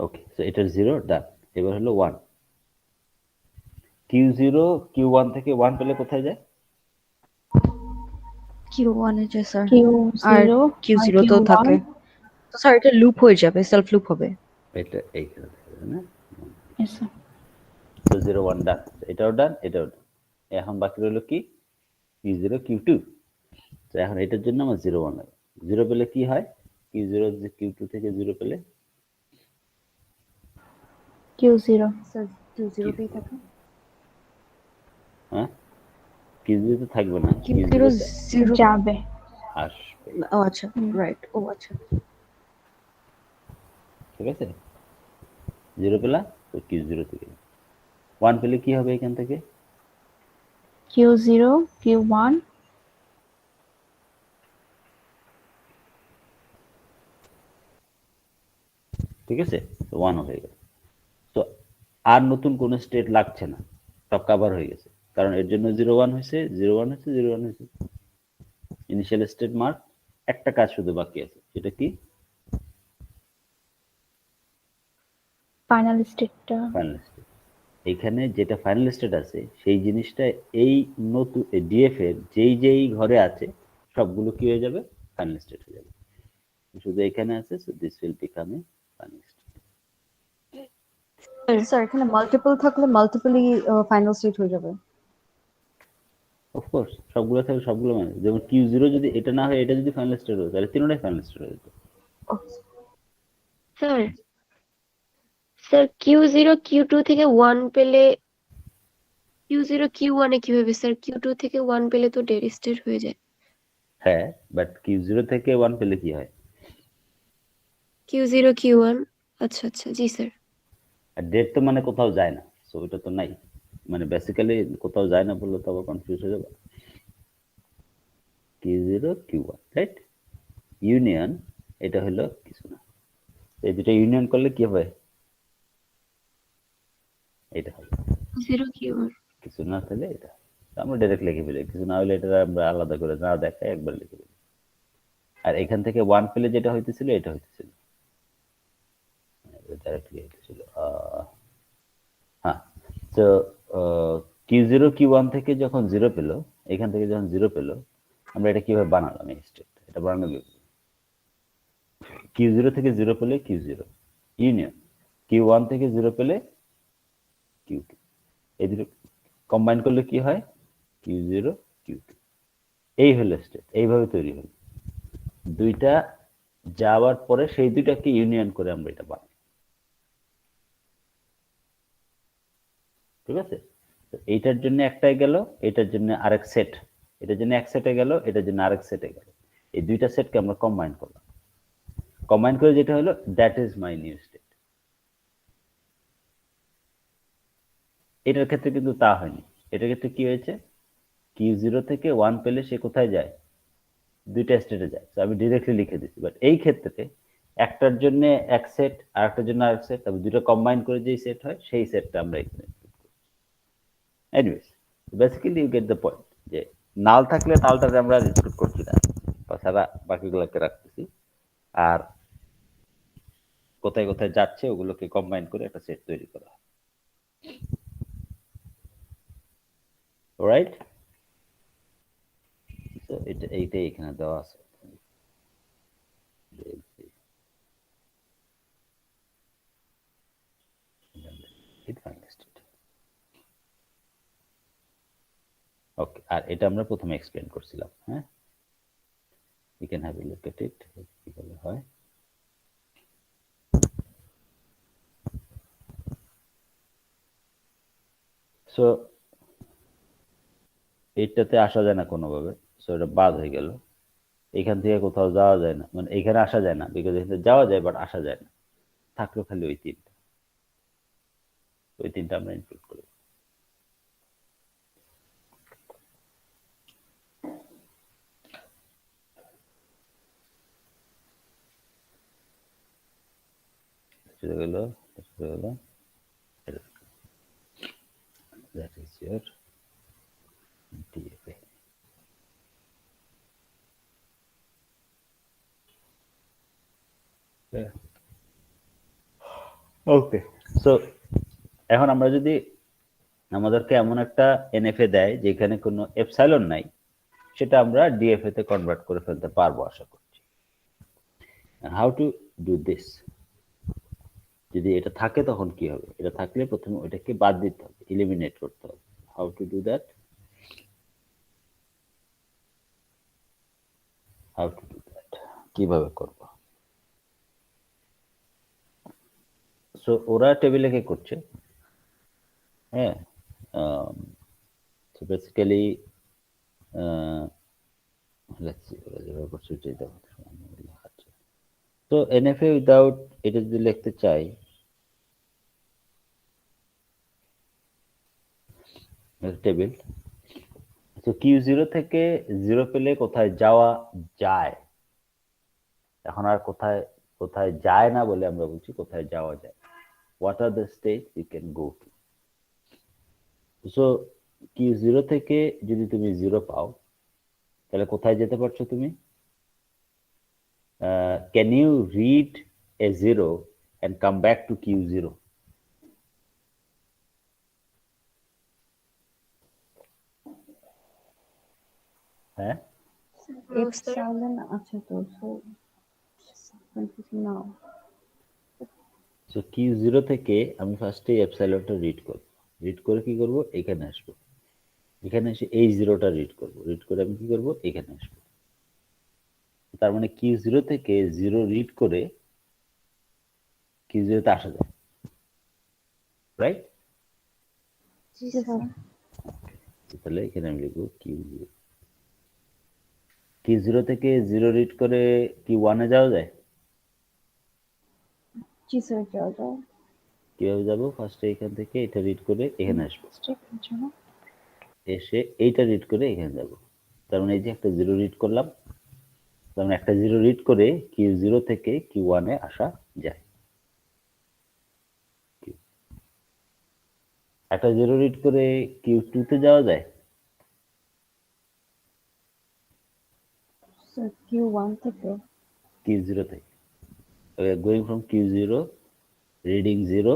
ওকে, সো এটা 0 ডান। এবার হলো 1। Q0 Q1 থেকে 1 পেলে কোথায় যায়? Q1 এ যে স্যার আর Q0 আর Q0 তো Q1 থাকে, তো স্যার এটা লুপ হয়ে যাবে, সেলফ লুপ হবে। এটা এইখানে থাকবে না? Yes, sir. তো 0 1 ডান, এটাও ডান, এটাও ডান। এখন বাকি রইল কি? Q0 Q2। তো এখন এটার জন্য আমার 0 1 লাগে। 0 পেলে কি হয়? Q0 যে Q2 থেকে 0 পেলে Q0 স্যার Q0 তেই থাকে। হ্যাঁ, Q0 তো থাকবে না, Q0 Q0 0 যাবে। আসবে। ও আচ্ছা, রাইট, ও আচ্ছা। ঠিক আছে? 0 পেলা তো Q0 থেকে 1 পেলে কি হবে এখান থেকে? Q0 Q1 ঠিক আছে? তো 1 হয়ে গেল। তো আর নতুন কোন স্টেট লাগছে না, সব কভার হয়ে গেছে, কারণ এর জন্য 0 1 হয়েছে, 0 1 হয়েছে, 0 1 হয়েছে। ইনিশিয়াল স্টেট মার্ক, একটা কাজ শুধু বাকি আছে, সেটা কি? ফাইনাল স্টেটটা। Final state. এখানে যেটা ফাইনাল স্টেট আছে সেই জিনিসটা এই নতুন ডিএফ এর যেই ঘরে আছে সবগুলো কি হয়ে যাবে? ফাইনাল স্টেট হয়ে যাবে। শুধু এখানে আছে, so this will become a final state. Sir এখানে মাল্টিপল থাকলে মাল্টিপলি ফাইনাল স্টেট হয়ে যাবে। অফ কোর্স সবগুলো থাকলে সবগুলো মানে, যেমন Q0 যদি এটা না হয়, এটা যদি ফাইনাল স্টেট হয় তাহলে তিনটাই ফাইনাল স্টেট হয়ে যেত। স্যার স্যার Q0 Q2 থেকে 1 পেলে Q0 Q1 এ কিভাবে স্যার? Q2 থেকে 1 পেলে তো ডেড স্টেট হয়ে যায়। হ্যাঁ, বাট Q0 থেকে 1 পেলে কি হয়? Q0 Q1, আচ্ছা আচ্ছা, জি স্যার। আর ডেট তো মানে কোথাও যায় না, সো এটা তো নাই, মানে বেসিক্যালি কোথাও যায় না বললে তো আবার কনফিউজ হয়ে যাবে। Q0 Q1 right? ইউনিয়ন এটা হলো কিছু না, এই দুটো ইউনিয়ন করলে কি হবে? এটা হবে Q0 Q1, কিছু না থাকলে এটা। তো আমরা ডাইরেক্ট লিখে ফেলি, কিছু না হলে এটা আমরা আলাদা করে না দেখায় একবার লিখে ফেলি। আর এখান থেকে 1 পেলে যেটা হইতেছিল এটা হইতেছিল, ডাইরেক্টলি হইতেছিল। হ্যাঁ, তো Q0 Q1 থেকে যখন 0 পেলো, এখান থেকে যখন 0 পেলো, আমরা এটা কিভাবে বানালাম এই স্টেট? এটা বানানো লিখব। Q0 থেকে 0 পেলে Q0 ইউনিয়ন, Q1 থেকে 0 পেলে Q2, এই দুটো কম্বাইন করলে কি হয়? Q0 Q2। এই হলো স্টেট, এইভাবে তৈরি হলো। দুইটা যাওয়ার পরে সেই দুইটাকে ইউনিয়ন করে আমরা এটা বানাই। ঠিক আছে? তো এইটার জন্য একটাই গেল, এটার জন্য আরেক সেট, এটার জন্য এক সেটে গেল, এটার জন্য আরেক সেটে গেল। এই দুইটা সেটকে আমরা কম্বাইন করলাম, কম্বাইন করে যেটা হলো that is my new state. এটার ক্ষেত্রে কিন্তু তা হয়নি। এটার ক্ষেত্রে কি হয়েছে? Q0 থেকে 1 পেলে সে কোথায় যায়? দুইটা স্টেটে যায়। তো আমি ডিরেক্টলি লিখে দিচ্ছি, বাট এই ক্ষেত্রে একটার জন্য এক সেট, আরেকটার জন্য আরেক সেট, তারপর দুটো কম্বাইন করে যেই সেট হয় সেই সেটটা আমরা এখানে। Anyways, basically you get the point, যে নাল থাকলে নালটাকে আমরা রিক্রুট করছি না, তাছাড়া বাকিগুলোকে রাখতেছি। আর কোথায় কোথায় যাচ্ছে ওগুলোকে কম্বাইন করে একটা সেট তৈরি করা হয়। রাইট? তো এইটাই এখানে দেওয়া আছে। ওকে, আর এটা আমরা প্রথমে এক্সপ্লেন করছিলাম। হ্যাঁ, you can have a look at it কিভাবে হয়। সো এইটাতে আসা যায় না কোনোভাবে, সো এটা বাদ হয়ে গেল। এখান থেকে কোথাও যাওয়া যায় না, মানে এখানে আসা যায় না, বিকজ এখানে যাওয়া যায় বাট আসা যায় না, থাকলো খালি ওই তিনটা। ওই তিনটা আমরা ইনক্লুড করি। হলো that is your DFA. Okay, so এখন আমরা যদি আমাদেরকে এমন একটা এনএফএ দেয় যেখানে কোনো এপসাইলন নাই, সেটা আমরা ডিএফএ তে কনভার্ট করে ফেলতে পারবো আশা করছি। How to do this? যদি এটা থাকে তখন কি হবে? এটা থাকলে প্রথমে ওইটাকে বাদ দিতে হবে, এলিমিনেট করতে হবে। How to do that? How to do that, কিভাবে করব? সো ওরা টেবিলে কি করছে? হ্যাঁ, সো বেসিক্যালি let's see ওরা যেভাবে করছে ওইটাই দেখাতে দেখাচ্ছে। তো এনএফএ উইদাউট এটা যদি লিখতে চাই, টেবিল, তো কিউ জিরো থেকে জিরো পেলে কোথায় যাওয়া যায়, এখন আর কোথায় কোথায় যায় না বলে আমরা বলছি কোথায় যাওয়া যায়। What are the state you can go to? So q zero থেকে যদি তুমি জিরো পাও তাহলে কোথায় যেতে পারছো তুমি? Can you read a zero and come back to Q0? হ্যাঁ, No, sir. epsilon আছে তো, so confusing now. So Q0 থেকে আমি ফার্স্টে এপসাইলনটা রিড করব, রিড করে কি করব, এখানে আসবো, এখানে এসে এই জিরোটা রিড করব, রিড করে আমি কি করব, এখানে আসবো। তার মানে Q0 থেকে জিরো রিড করে Q0 তে আসা যায়, রাইট? জি স্যার। তাহলে এখানে আমি লিখবো Q0, Q0 থেকে জিরো রিড করে Q1 এ যাওয়া যায়? জি স্যার, যাওয়া যায়। কিভাবে যাবো? ফার্স্টে এখান থেকে এটা রিড করে এখানে আসবো, স্টেপ জন্য এসে এইটা রিড করে এখানে যাব। তার মানে এই যে একটা জিরো রিড করলাম, তার মানে একটা জিরো রিড করে Q0 থেকে Q1 এ আসা যায়। একটা জিরো রিড করে Q2 তে যাওয়া যায়? স্যার Q1 থেকে Q0 থেকে going from Q0 reading 0,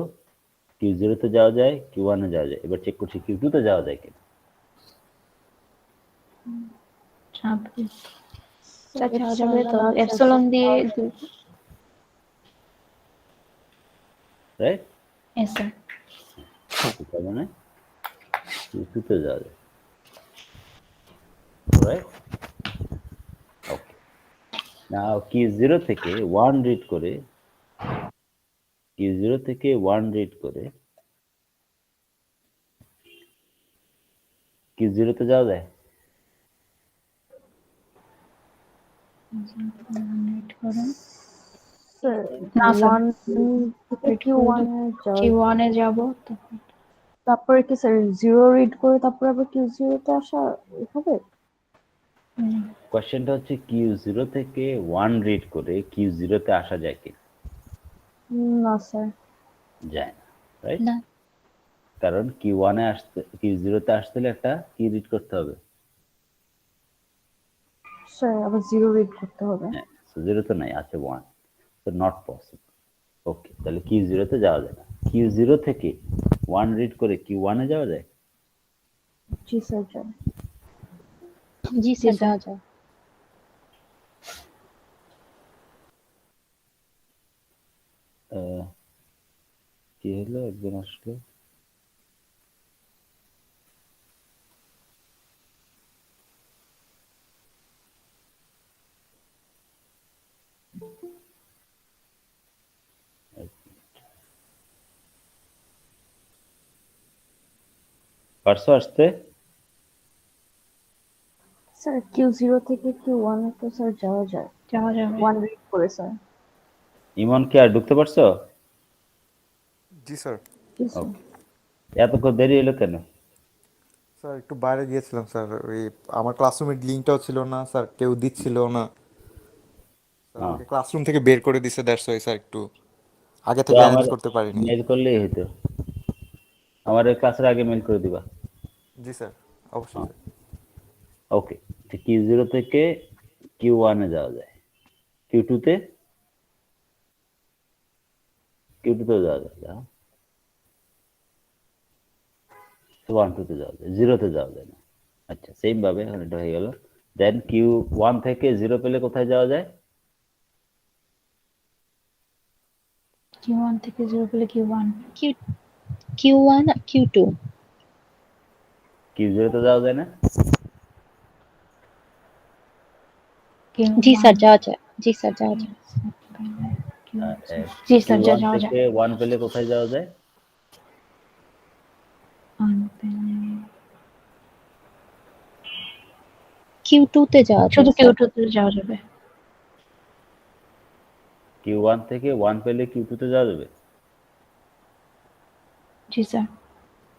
Q0 তে যাওয়া যায়, Q1 এ যাওয়া যায়। এবার চেক করছি Q2 তে যাওয়া যায় কিনা। যাবে স্যার যাওয়া যাবে তো এপসিলন দিয়ে রাইট? S sir. তার মানে Q2 তে যাওয়া যায়, রাইট? ওকে, নাও Q0 থেকে 1 রিড করে, Q0 থেকে 1 রিড করে Q0 তে যাওয়া যায়? ওয়েট করুন। স্যার না, স্যার। 1 থেকে Q1 এ যাওয়া, Q1 এ যাব তখন তারপরে কি স্যার জিরো রিড করে তারপরে আবার Q0 তে আসা হবে? কোশ্চেনটা হচ্ছে Q0 থেকে 1 রিড করে Q0 তে আসা যায় কি? না স্যার, যায় না, রাইট? না। কারণ Q1 এ আসতে, Q0 তে আসতে হলে একটা কি রিড করতে হবে? স্যার আবার জিরো রিড করতে হবে। হ্যাঁ, সো 0 তো নাই, আছে 1, সো নট পসিবল। ওকে, তাহলে Q0 তে যাওয়া যায় না। Q0 থেকে 1 রিড করে Q1 এ যাওয়া যায়? জি স্যার, যান। জি স্যার যাওয়া যায়। কি হলো, একজন আসলো। পারছো আসতে? স্যার Q0 থেকে Q1 এ তো স্যার যাওয়া যায়, যাওয়া যাবে। 1 রিড করে স্যার। ইমন কি আর ঢুকতে পারছো? জি স্যার। জি স্যার। ওকে, এতক্ষণ দেরি হলো কেন? স্যার একটু বাইরে গিয়েছিলাম স্যার, ওই আমার ক্লাসরুমের লিঙ্কটাও ছিল না স্যার, কেউ দিচ্ছিল না স্যার, আমাকে ক্লাসরুম থেকে বের করে দিছে, দ্যাটস ওয়াই স্যার একটু আগে তো থেকে আমার অ্যারেঞ্জ করতে পারিনি। মেল করলেই হইতো, আমার ক্লাসের আগে মেল করে দিবা। জি স্যার, অবশ্যই স্যার। ওকে, Q0 থেকে Q1 এ যাওয়া যায়, Q2 তে যাওয়া যায়, 1 2 তে যাওয়া যায়, 0 তে যাওয়া যায় না। আচ্ছা, সেম ভাবে এখন এটা হয়ে গেল। দেন Q1 থেকে 0 পেলে কোথায় যাওয়া যায়? Q1 থেকে 0 পেলে Q1, Q1 Q2 Q0 তে যাওয়া যায় না? জি স্যার Q1 যাওয়া যায়, জি স্যার যাওয়া যায়। জি স্যার, Q1 যাওয়া থেকে যায়। 1 পেলে কোথায় যাওয়া যায়? Q2 তে যাওয়া যায় শুধু স্যার। Q2 তে যাওয়া যাবে। Q1 থেকে 1 পেলে Q2 তে যাওয়া যাবে? জি স্যার।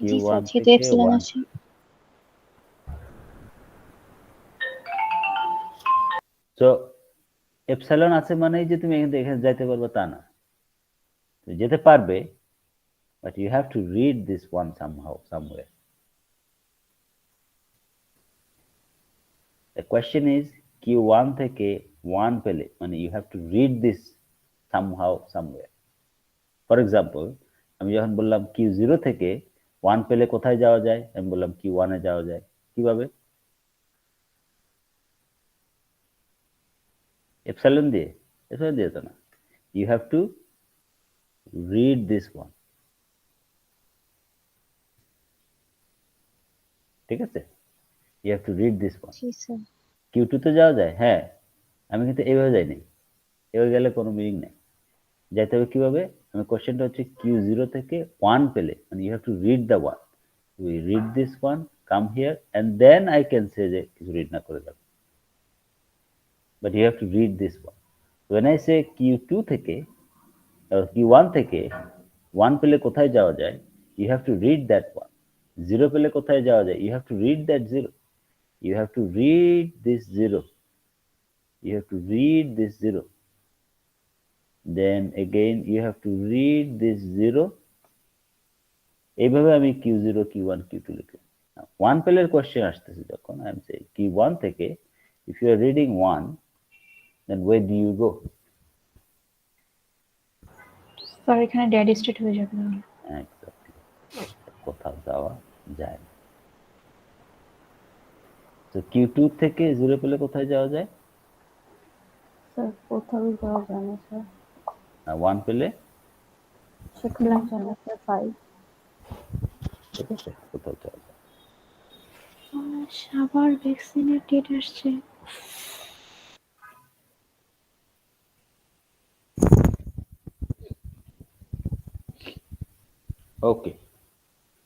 জি স্যার, Q1 যেহেতু থেকে এপসিলন 1, আছে। তো এপসাইলন আছে মানেই যে তুমি এখান থেকে এখানে যাইতে পারবে তা না, তুমি যেতে পারবে, but you have to read this one somehow, somewhere. The question is Q1 থেকে 1 পেলে মানে you have to read this somehow, somewhere. For example, আমি যখন বললাম Q0 থেকে 1 পেলে কোথায় যাওয়া যায়, আমি বললাম Q1 এ যাওয়া যায়, কিভাবে? এপসাইলন দিয়ে? এপসাইলন দিয়ে তো না, you have to read this one. ঠিক আছে, you have to read this one. G sir. Q2 তে যাওয়া যায়? হ্যাঁ, আমি কিন্তু এইভাবে যাইনি, এভাবে গেলে কোনো মিনিং নেই। যাইতে হবে কিভাবে? আমি কোশ্চেনটা হচ্ছে Q0 থেকে 1 পেলে মানে you have to read the one. We read this one, come here, and then I can say যে কিছু read না করে যাবে, but you have to read this one. When I say Q2 থেকে Q1 থেকে 1 পেলে কোথায় যাওয়া যায়, you have to read that one. 0 পেলে কোথায় যাওয়া যায়, you have to read that 0. You have to read this 0. You have to read this 0. Then again you have to read this 0. এইভাবে আমি Q0, Q1, Q2 লিখলাম। 1 পেলের কোয়েশ্চেন আসতেছে যখন, I am saying Q1 থেকে if you are reading 1, then where do you go? Sir এখানে ডেড স্টেট হয়ে যাবে তাহলে। Exactly. কোথাও যাওয়া যায় না। তো Q2 থেকে 0 পেলে কোথায় যাওয়া যায়? স্যার কোথাও যাওয়া যায় না স্যার, 1 পেলে? সেখানেও যায় না স্যার, 5। ঠিক আছে, কোথাও যাওয়া যায়। আবার ভ্যাকসিনের ডেট আসছে। ওকে,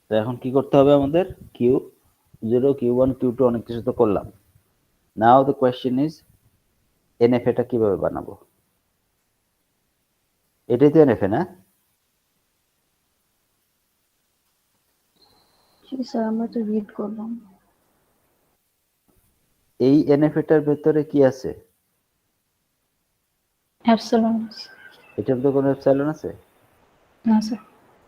তো এখন কি করতে হবে আমাদের? Q0, Q1, Q2 অনেক কিছু তো করলাম। নাও দ্য কোয়েশ্চেন ইজ NFA টা কিভাবে বানাবো? এটাই তো NFA না? জি স্যার, আমরা তো রিড করলাম। এই NFA টার ভেতরে কি আছে? এপসিলন। এটার তো কোনো এপসাইলন আছে? না স্যার।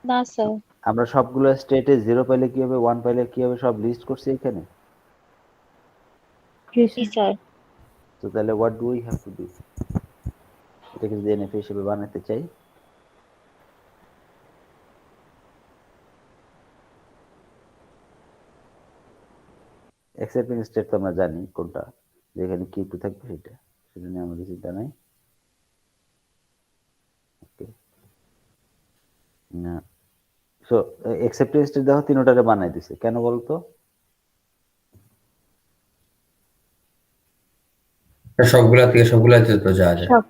না স্যার। আমরা সবগুলো স্টেটে 0 পাইলে কি হবে, 1 পাইলে কি হবে সব লিস্ট করছি এখানে। জি জি স্যার। স্যার। তো তাহলে what do we have to do? এটাকে যদি NFA হিসেবে বানাতে চাই, এক্সেপ্টিং স্টেট তো আমরা জানি কোনটা, যেখানে Q2 থাকবে সেটা, সেটা নিয়ে আমাদের চিন্তা নাই। ওকে, না, সো এক্সেপ্টিং স্টেট দেখো তিনটারে বানাই দিছে, কেন বলতো? সবগুলাতে তো যাওয়া যায়। সব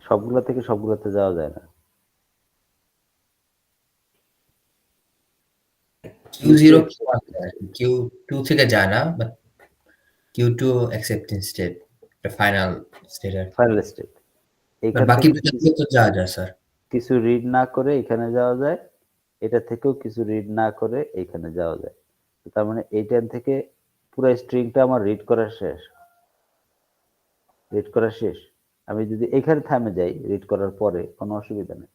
সবগুলা থেকে সবগুলাতে যাওয়া যায় না। Q0 Q1 যায়, Q2 থেকে যায় না, but Q2 accepting state, the final state আর কি। ফাইনাল স্টেট বাট এইখান বাকি থেকে দুটো তো যাওয়া যায় স্যার। কিছু রিড না করে এখানে যাওয়া যায়, এটা থেকেও কিছু রিড না করে এখানে যাওয়া যায়। তার মানে এই টাইম থেকে পুরো স্ট্রিংটা আমার রিড করা শেষ। রিড করা শেষ, আমি যদি এখানে থামে যাই রিড করার পরে কোনো অসুবিধা নেই।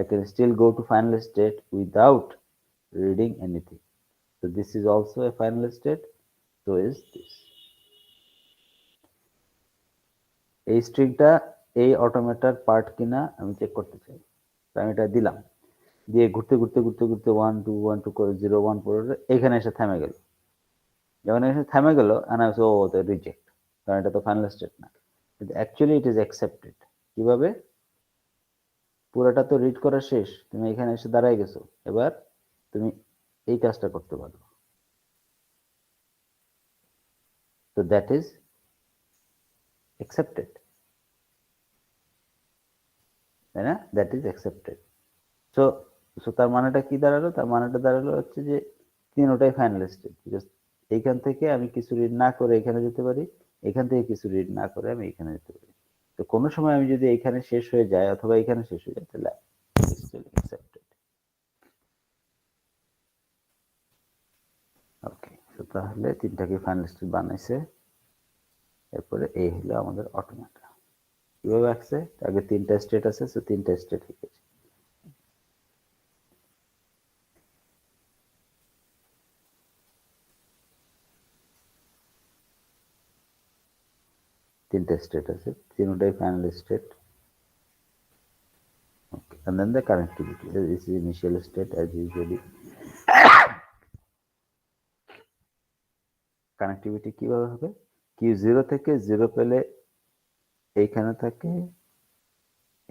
I can still go to final state without reading anything. So this is also a final state. So is this. এই স্ট্রিংটা এই অটোমেটার পার্ট কিনা আমি চেক করতে চাই। তো আমি এটা দিলাম, দিয়ে ঘুরতে ঘুরতে ঘুরতে ঘুরতে 1 2 1 2 করে 0 1 পড়ে এখানে এসে থেমে গেল। যখন এসে থেমে গেল and I said, oh, the reject, কারণ এটা তো ফাইনাল স্টেট না, কিন্তু অ্যাকচুয়ালি ইট ইজ অ্যাকসেপ্টেড। কিভাবে? পুরোটা তো রিড করা শেষ, তুমি এখানে এসে দাঁড়ায় গেছো, এবার তুমি এই কাজটা করতে পারো। তো দ্যাট ইজ accepted, তাই না? That is accepted. সো তার মানেটা কি দাঁড়ালো? তার মানেটা দাঁড়ালো হচ্ছে যে তিনটাই ফাইনাল স্টেট, বিকজ এইখান থেকে আমি কিছু রিড না করে এখানে যেতে পারি, এখান থেকে কিছু রিড না করে আমি এখানে যেতে পারি। তো কোনো সময় আমি যদি এখানে শেষ হয়ে যায় অথবা এখানে শেষ হয়ে যায়, তাহলে still accepted. ওকে, তো তাহলে তিনটাকে ফাইনাল স্টেট বানাইছে, এরপরে এই হলো আমাদের অটোমেটা। কিভাবে আসছে? আগে তিনটা স্টেট আছে, সো তিনটা স্টেট হয়ে গেছে। তিনটা স্টেট আছে, তিনটাই final state. Okay, and then the connectivity. This is initial state as usually. Connectivity কিভাবে হবে? Q0 থেকে 0 পেলে এইখানে থাকে,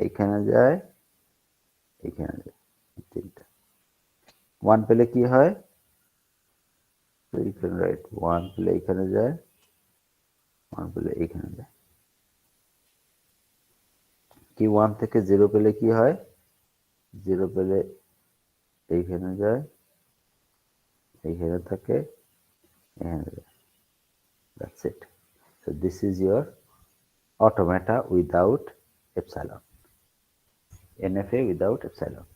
এইখানে যায়, এইখানে যায়, তিনটা। 1 পেলে কি হয়? So you can write 1 পেলে এইখানে যায়, 1 পেলে এইখানে যায়। Q1 থেকে 0 পেলে কি হয়? 0 পেলে এইখানে যায়, এইখানে থাকে, এখানে যায়। That's it. So this is your automata without epsilon. NFA without epsilon.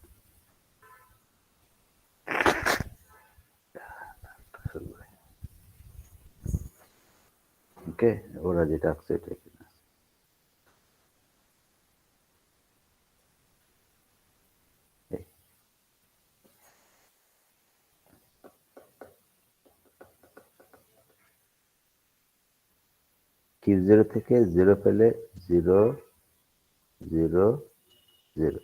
Okay, ওরা যেটা আছে এটা এখানে আছে। এই। Q0 থেকে 0 পেলে 0 0 0,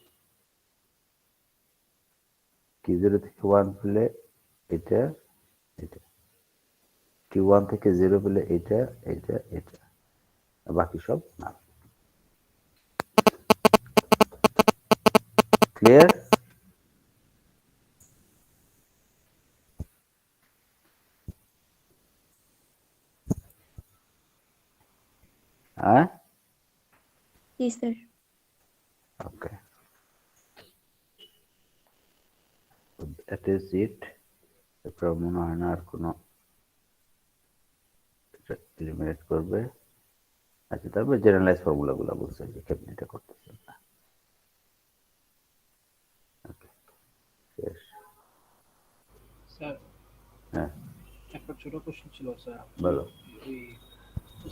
Q0 থেকে 1 পেলে এটা এটা, Q1 থেকে 0 পেলে এটা এটা এটা, বাকি সব না। ক্লিয়ার? হ্যাঁ, জি sir. Okay, that is it. এরপর মনে হয় না আর কোনো এলিমিনেট করবে। আচ্ছা, তারপর জেনারেলাইজ ফর্মুলা গুলো বলছে যে কেমনি এটা করতেছে না। ওকে, শেষ। স্যার হ্যাঁ, একটা ছোট কোশ্চেন ছিল স্যার। বলো। ওই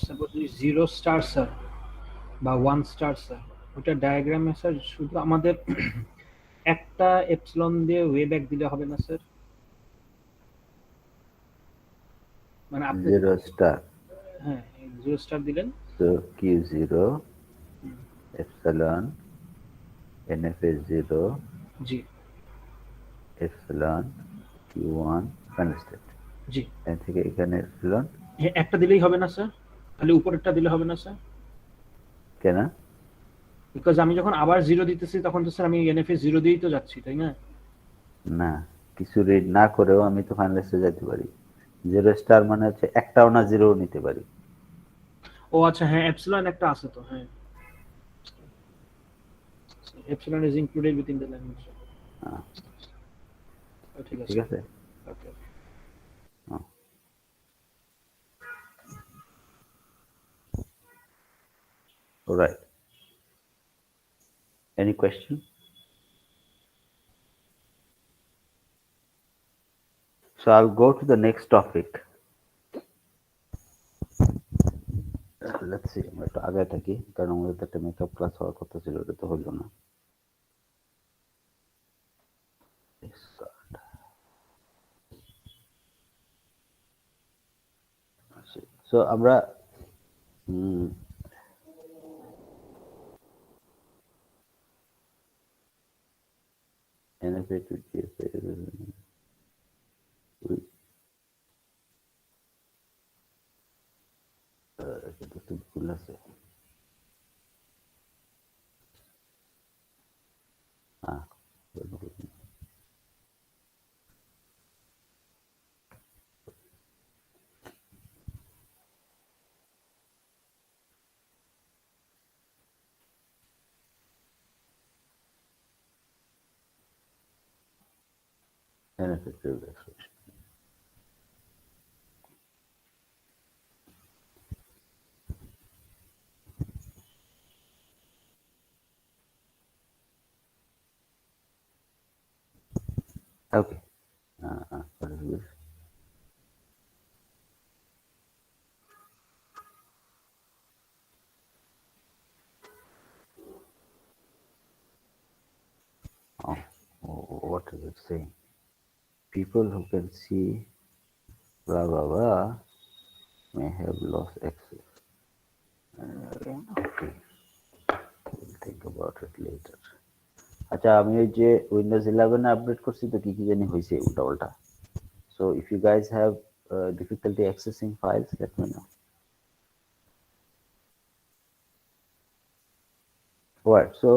সাপোজ 0 স্টার স্যার বা 1 স্টার স্যার, ওটা ডায়াগ্রামে স্যার শুধু আমাদের একটা এপসিলন দিয়ে ওয়ে ব্যাক দিলে হবে না স্যার? মানে আপনি 0 স্টার, হ্যাঁ 0 স্টার দিলেন, so Q0 epsilon NFA 0 জি epsilon Q1 ফাইনাল স্টেট, জি, এখান থেকে এখানে epsilon একটা দিলেই হবে না স্যার? খালি উপরেরটা দিলে হবে না স্যার? কেন? বিকজ আমি যখন আবার 0 দিতেছি তখন তো স্যার আমি এনএফএ 0 দিয়েই তো যাচ্ছি, তাই না? না, কিছু রিড না করেও আমি তো ফাইনাল স্টেটে যেতে পারি। 0 স্টার মানে হচ্ছে একটাও না, 0 নিতে পারি। ও আচ্ছা, হ্যাঁ এপসিলন একটা আছে তো, হ্যাঁ epsilon is included within the language. হ্যাঁ, ঠিক আছে ঠিক আছে। ওকে। All right. Any question? So I'll go to the next topic. Let's see, আমরা একটু আগে থাকি, কারণ আমাদের তো একটা মেকআপ ক্লাস হওয়ার কথা ছিল, ওটা তো হলো না। সো আমরা NFA to GFA এটা তো ভুল আছে NFA field expression. Okay. What is this? Oh, what is it saying? People who can see blah blah blah may have lost access. Okay, we'll think about it later. আচ্ছা আমি ওই যে উইন্ডোজ 11 আপডেট করছি তো কি কি জানি হয়েছে উল্টা so if you guys have difficulty accessing files let me know. Right, so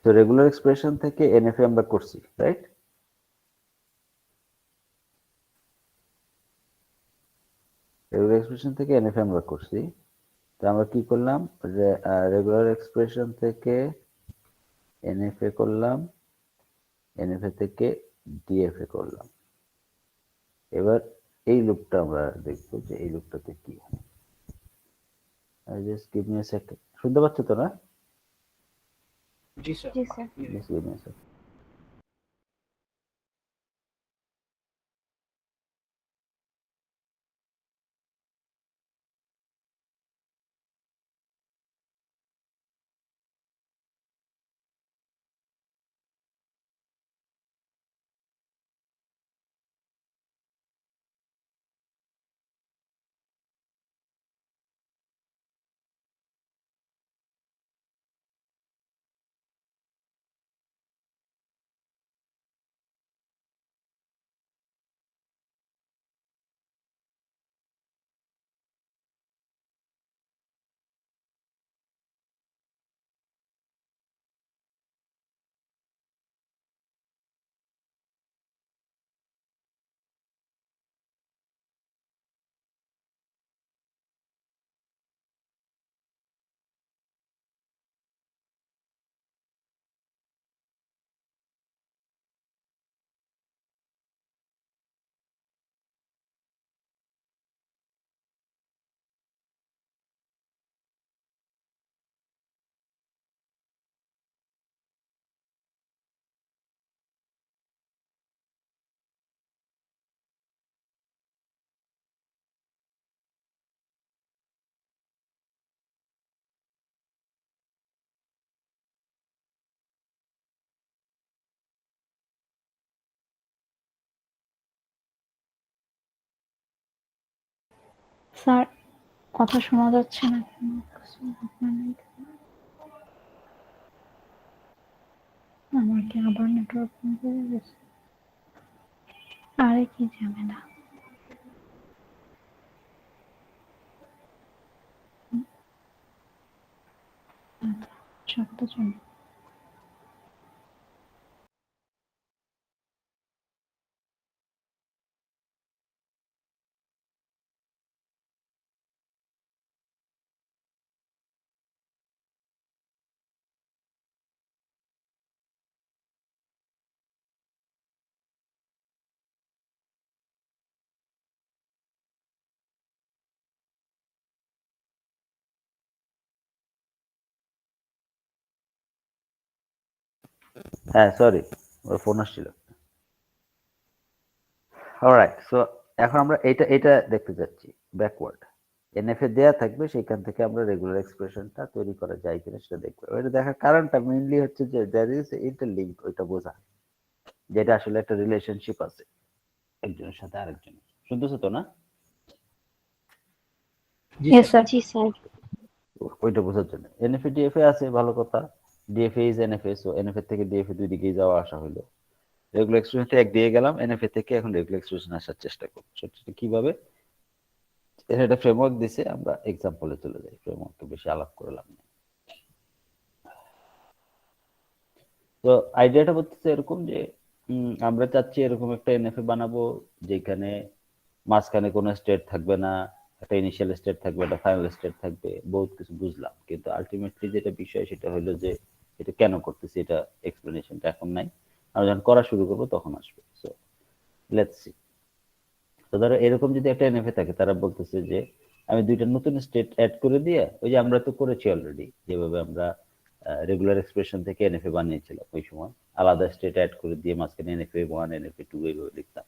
তো রেগুলার এক্সপ্রেশন থেকে এনএফএ আমরা করছি রাইট রেগুলার এক্সপ্রেশন থেকে এনএফএ আমরা করছি তো আমরা কি করলাম যে রেগুলার এক্সপ্রেশন থেকে এনএফএ করলাম এনএফএ থেকে ডিএফএ করলাম এবার এই লুপটা আমরা দেখব যে এই লুপটাতে কি হয় just give me a second শুনতে পাচ্ছ তো না জি স্যার জি sir just give me a second sir কথা শোনা যাচ্ছে না কেন আমার কি আবার নেটওয়ার্ক হয়ে গেছে আরে কি ঝামেলা সবটা জন্য হ্যাঁ সরি ওর ফোন আসছিল অলরাইট সো এখন আমরা এটা দেখতে যাচ্ছি ব্যাকওয়ার্ড এনএফএ দেয়া থাকবে, সেখান থেকে আমরা রেগুলার এক্সপ্রেশনটা তৈরি করা যায় কিনা সেটা দেখবো। ওইটা দেখার কারণটা মেইনলি হচ্ছে যে দ্যার ইজ ইন্টারলিঙ্ক, ওইটা বোঝা, যেটা আসলে একটা রিলেশনশিপ আছে একজনের সাথে আরেকজনের। শুনতেছো তো না? জি ইয়েস স্যার। স্যার। জি স্যার। ওইটা বোঝার জন্য এনএফএ ডিএফএ আছে, ভালো কথা। DFA is NFA, so NFA থেকে ডিএফএ দুই দিকেই যাওয়া আসা হলো। রেগুলার এক্সপ্রেশন থেকে এক দিয়ে গেলাম, এনএফএ থেকে এখন রেগুলার এক্সপ্রেশন আসার চেষ্টা করব। সেটা কিভাবে, এর একটা ফ্রেমওয়ার্ক দিছে, আমরা এক্সাম্পলে চলে যাই, ফ্রেমওয়ার্কটা বেশি আলাপ করলাম না। তো আইডিয়াটা বলতেছে এরকম যে আমরা চাচ্ছি এরকম একটা এনএফএ বানাবো যেখানে মাঝখানে কোনো স্টেট থাকবে না, একটা ইনিশিয়াল স্টেট থাকবে, একটা ফাইনাল স্টেট থাকবে, বহুত কিছু বুঝলাম, কিন্তু আলটিমেটলি যেটা বিষয় সেটা হলো যে এটা কেন করতেছি, এটা এক্সপ্লেনেশনটা এখন নাই, আমরা যখন করা শুরু করবো তখন আসবে। So let's see. তো ধরো এরকম যদি একটা এনএফএ থাকে, তারা বলতেছে যে আমি দুইটা নতুন স্টেট অ্যাড করে দিয়ে, ওই যে আমরা তো করেছি অলরেডি, যেভাবে আমরা রেগুলার এক্সপ্রেশন থেকে এনএফএ বানিয়েছিলাম, ওই সময় আলাদা স্টেট অ্যাড করে দিয়ে মাঝখানে এনএফএ 1 এনএফএ 2 এইভাবে লিখতাম,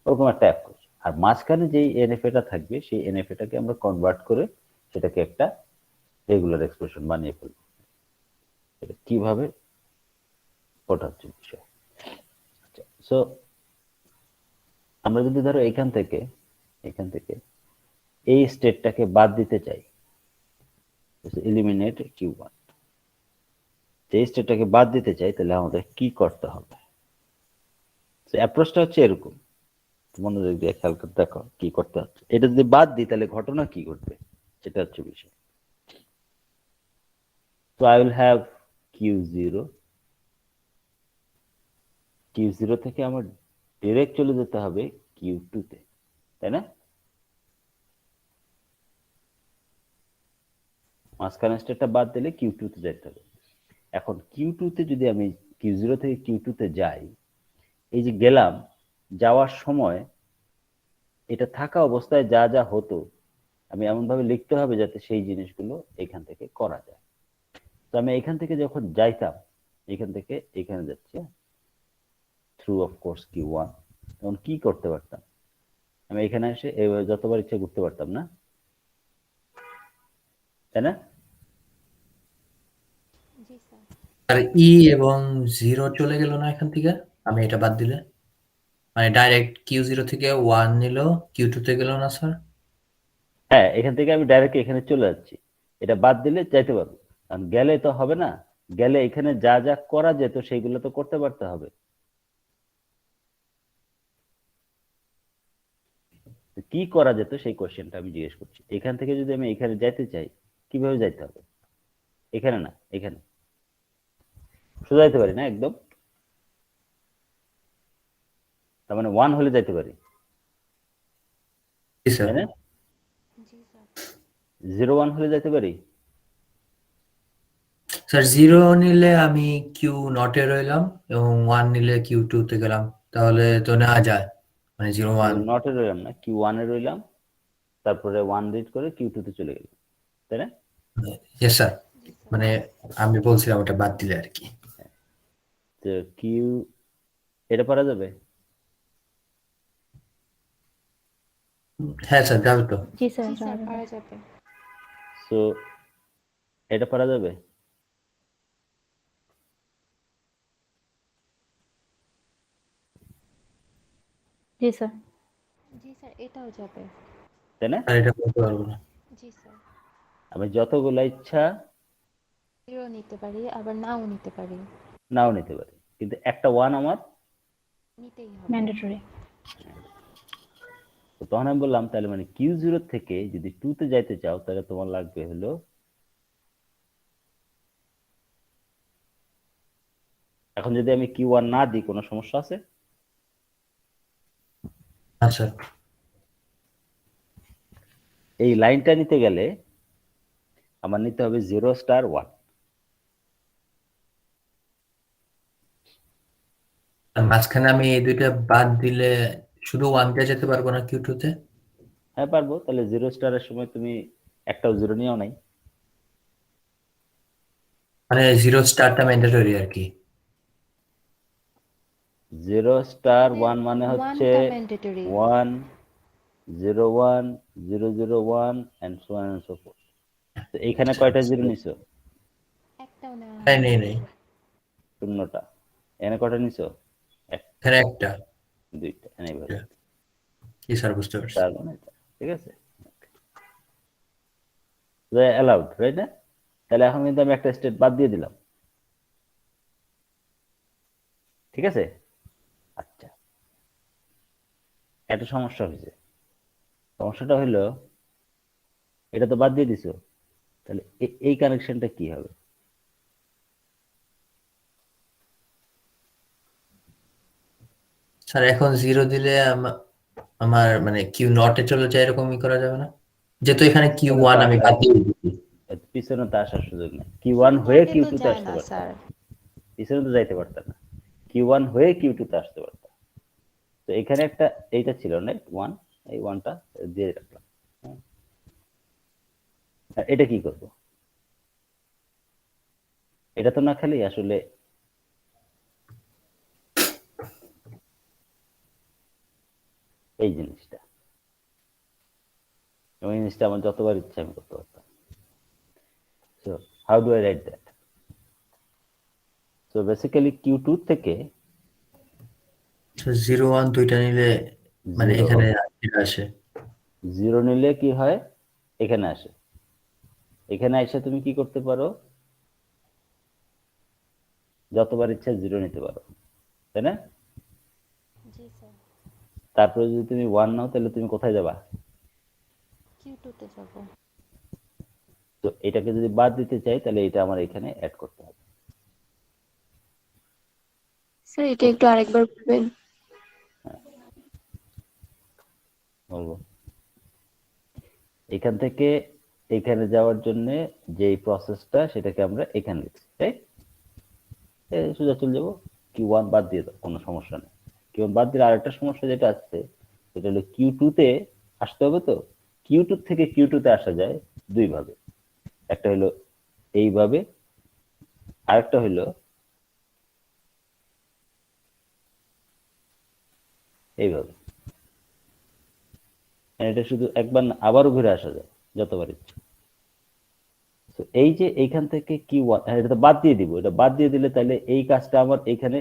ওরকম একটা অ্যাপ করছি। আর মাঝখানে যেই এনএফএটা থাকবে সেই এনএফএটাকে আমরা কনভার্ট করে সেটাকে একটা রেগুলার এক্সপ্রেশন বানিয়ে ফেলবো। এটা কিভাবে, ওটা হচ্ছে বিষয়। সো আমরা যদি ধরো এখান থেকে এই স্টেটটাকে বাদ দিতে চাই, এলিমিনেট Q1, এই স্টেটটাকে বাদ দিতে চাই, তাহলে আমাদের কি করতে হবে? অ্যাপ্রোচটা হচ্ছে এরকম, মনোযোগ দিয়ে খেয়াল করে দেখো কি করতে হচ্ছে। এটা যদি বাদ দিই তাহলে ঘটনা কি ঘটবে সেটা হচ্ছে বিষয়। So I will have Q0, Q0 থেকে আমার ডিরেক্ট চলে যেতে হবে Q2 তে, তাই না? মাঝখানে স্টেটটা বাদ দিলে Q2 তে যেতে হবে। এখন Q2 তে যদি আমি Q0 থেকে Q2 তে যাই, এই যে গেলাম, যাওয়ার সময় এটা থাকা অবস্থায় যা যা হতো আমি এমন ভাবে লিখতে হবে যাতে সেই জিনিসগুলো এখান থেকে করা যায়। তো আমি এখান থেকে যখন যাইতাম, এখান থেকে এখানে যাচ্ছি থ্রু অফ কোর্স Q1, তখন কি করতে পারতাম? আমি এখানে এসে এইভাবে যতবার ইচ্ছা ঘুরতে পারতাম, না তাই না? জি স্যার। আর ই এবং 0 চলে গেল না এখান থেকে, আমি এটা বাদ দিলে? মানে ডাইরেক্ট Q0 থেকে 1 নিল, Q2 তে গেল না স্যার? হ্যাঁ, এখান থেকে আমি ডাইরেক্ট এখানে চলে যাচ্ছি, এটা বাদ দিলে যাইতে পারবো। কারণ গেলে তো হবে না, গেলে এখানে যা যা করা যেত সেইগুলো তো করতে পারতে হবে। তো কি করা যেত সেই কোশ্চেনটা আমি জিজ্ঞেস করছি। এখান থেকে যদি আমি এখানে যাইতে চাই, কিভাবে যাইতে হবে? এখানে না, এখানে সোজা যাইতে পারি না একদম, তার মানে 1 হলে যাইতে পারি, জি স্যার। তাই না? জি স্যার। 0 1 হলে যাইতে পারি। স্যার 0 নিলে আমি Q0 এ রইলাম এবং 1 নিলে Q2 তে গেলাম, তাহলে তো নেওয়া যায়, মানে 0 1। নটে রইলাম না, Q1 এ রইলাম, তারপরে 1 রিড করে Q2 তে চলে গেলাম, তাই না? ইয়েস স্যার, জি স্যার। মানে আমি বলছিলাম ওটা বাদ দিলে আর কি। তো এটা পারা যাবে? হ্যাঁ স্যার, যাবে তো। জি স্যার, জি যাওয়া স্যার, যাবে। পারা যাবে। সো এটা পারা যাবে? জি স্যার। জি স্যার, এটাও যাবে। তাই না? আর এটা করতে পারবো না। জি স্যার। আমি যতগুলা ইচ্ছা 0 নিতে পারি, আবার নাও নিতে পারি। নাও নিতে পারি, কিন্তু একটা 1 আমার নিতেই হবে। ম্যান্ডেটরি। তো তখন আমি বললাম তাহলে মানে Q0 থেকে যদি 2 তে যাইতে চাও তাহলে তোমার লাগবে হলো, এখন যদি আমি Q1 না দিই কোনো সমস্যা আছে? হ্যাঁ স্যার। এই লাইনটা নিতে গেলে আমার নিতে হবে 0 স্টার 1। আর মাঝখানে আমি এই দুইটা বাদ দিলে শুধু 1 দিয়ে যেতে পারবো না Q2 তে? হ্যাঁ পারবো। তাহলে 0 স্টারের সময় তুমি একটাও 0 নিয়েও নাই। মানে 0 স্টারটা ম্যান্ডেটরি আর কি। 0 স্টার মানে 1 মানে হচ্ছে 1টা mandatory. 1 01, 001 and so on and so forth. তো এখানে কয়টা জিরো নিছো? একটাও না। হ্যাঁ, নেই। শূন্যটা। এখানে কয়টা নিছো? এখানে একটা। দুইটা। এইভাবে। জি স্যার, বুঝতে পারছি। তার মানে এটা। ঠিক আছে? অ্যালাউড, রাইট না? তাহলে এখন কিন্তু আমি একটা স্টেট বাদ দিয়ে দিলাম। ঠিক আছে? আচ্ছা, একটা সমস্যা হয়েছে। সমস্যাটা হইলো এটা তো বাদ দিয়ে দিছো, তাহলে এই কানেকশনটা কি হবে? স্যার এখন 0 দিলে আমার মানে কিউ নটে চলে যায়, এরকমই করা যাবে না? যেহেতু এখানে Q1 আমি বাদ দিয়ে দিচ্ছি। পিছনে তো আসার সুযোগ নেই। Q1 হয়ে নটে তো Q2 তে যায় আসতে না পারতাম, স্যার। পিছনে তো যাইতে পারতাম না। Q1 হয়ে Q2 তে আসতে পারতাম। তো এখানে একটা এইটা ছিল না, 1, এই 1টা দিয়ে রাখলাম। হ্যাঁ। আর এটা কি করব? এটা তো না খালি আসলে এই জিনিসটা, ওই জিনিসটা আমার যতবার ইচ্ছা আমি করতে পারতাম। So how do I write that? So basically Q2 থেকে 0-1 দুইটা নিলে মানে 0 এখানে আসে। 0 নিলে কি হয়? এখানে আসে। এখানে এসে তুমি কি করতে পারো? যতবার ইচ্ছা 0 নিতে পারো, তাই না? জি স্যার। তারপরে যদি তুমি 1 নাও তাহলে তুমি কোথায় যাবা? Q2 তে যাব। তো এটাকে যদি বাদ দিতে চাই তাহলে এটা আমার এখানে অ্যাড করতে হবে। স্যার এটা একটু আরেকবার বলবেন? বলবো, এখান থেকে এখানে যাওয়ার জন্য যে প্রসেসটা সেটাকে আমরা এখানে লিখছি, তাই? সোজা চলে যাবো, Q1 বাদ দিয়ে দাও, কোনো সমস্যা নেই। Q1 বাদ দিলে আরেকটা সমস্যা যেটা আসছে সেটা হলো Q2 তে আসতে হবে। তো Q2 থেকে Q2 তে আসা যায় দুই ভাবে, একটা হলো এইভাবে, আরেকটা হলো এইভাবে। এটা শুধু একবার না, আবারও ঘুরে আসা যায় যতবার ইচ্ছে। তো এই যে এইখান থেকে Q1, এটা তো বাদ দিয়ে দিব, এটা বাদ দিয়ে দিলে তাহলে এই কাজটা আমার এখানে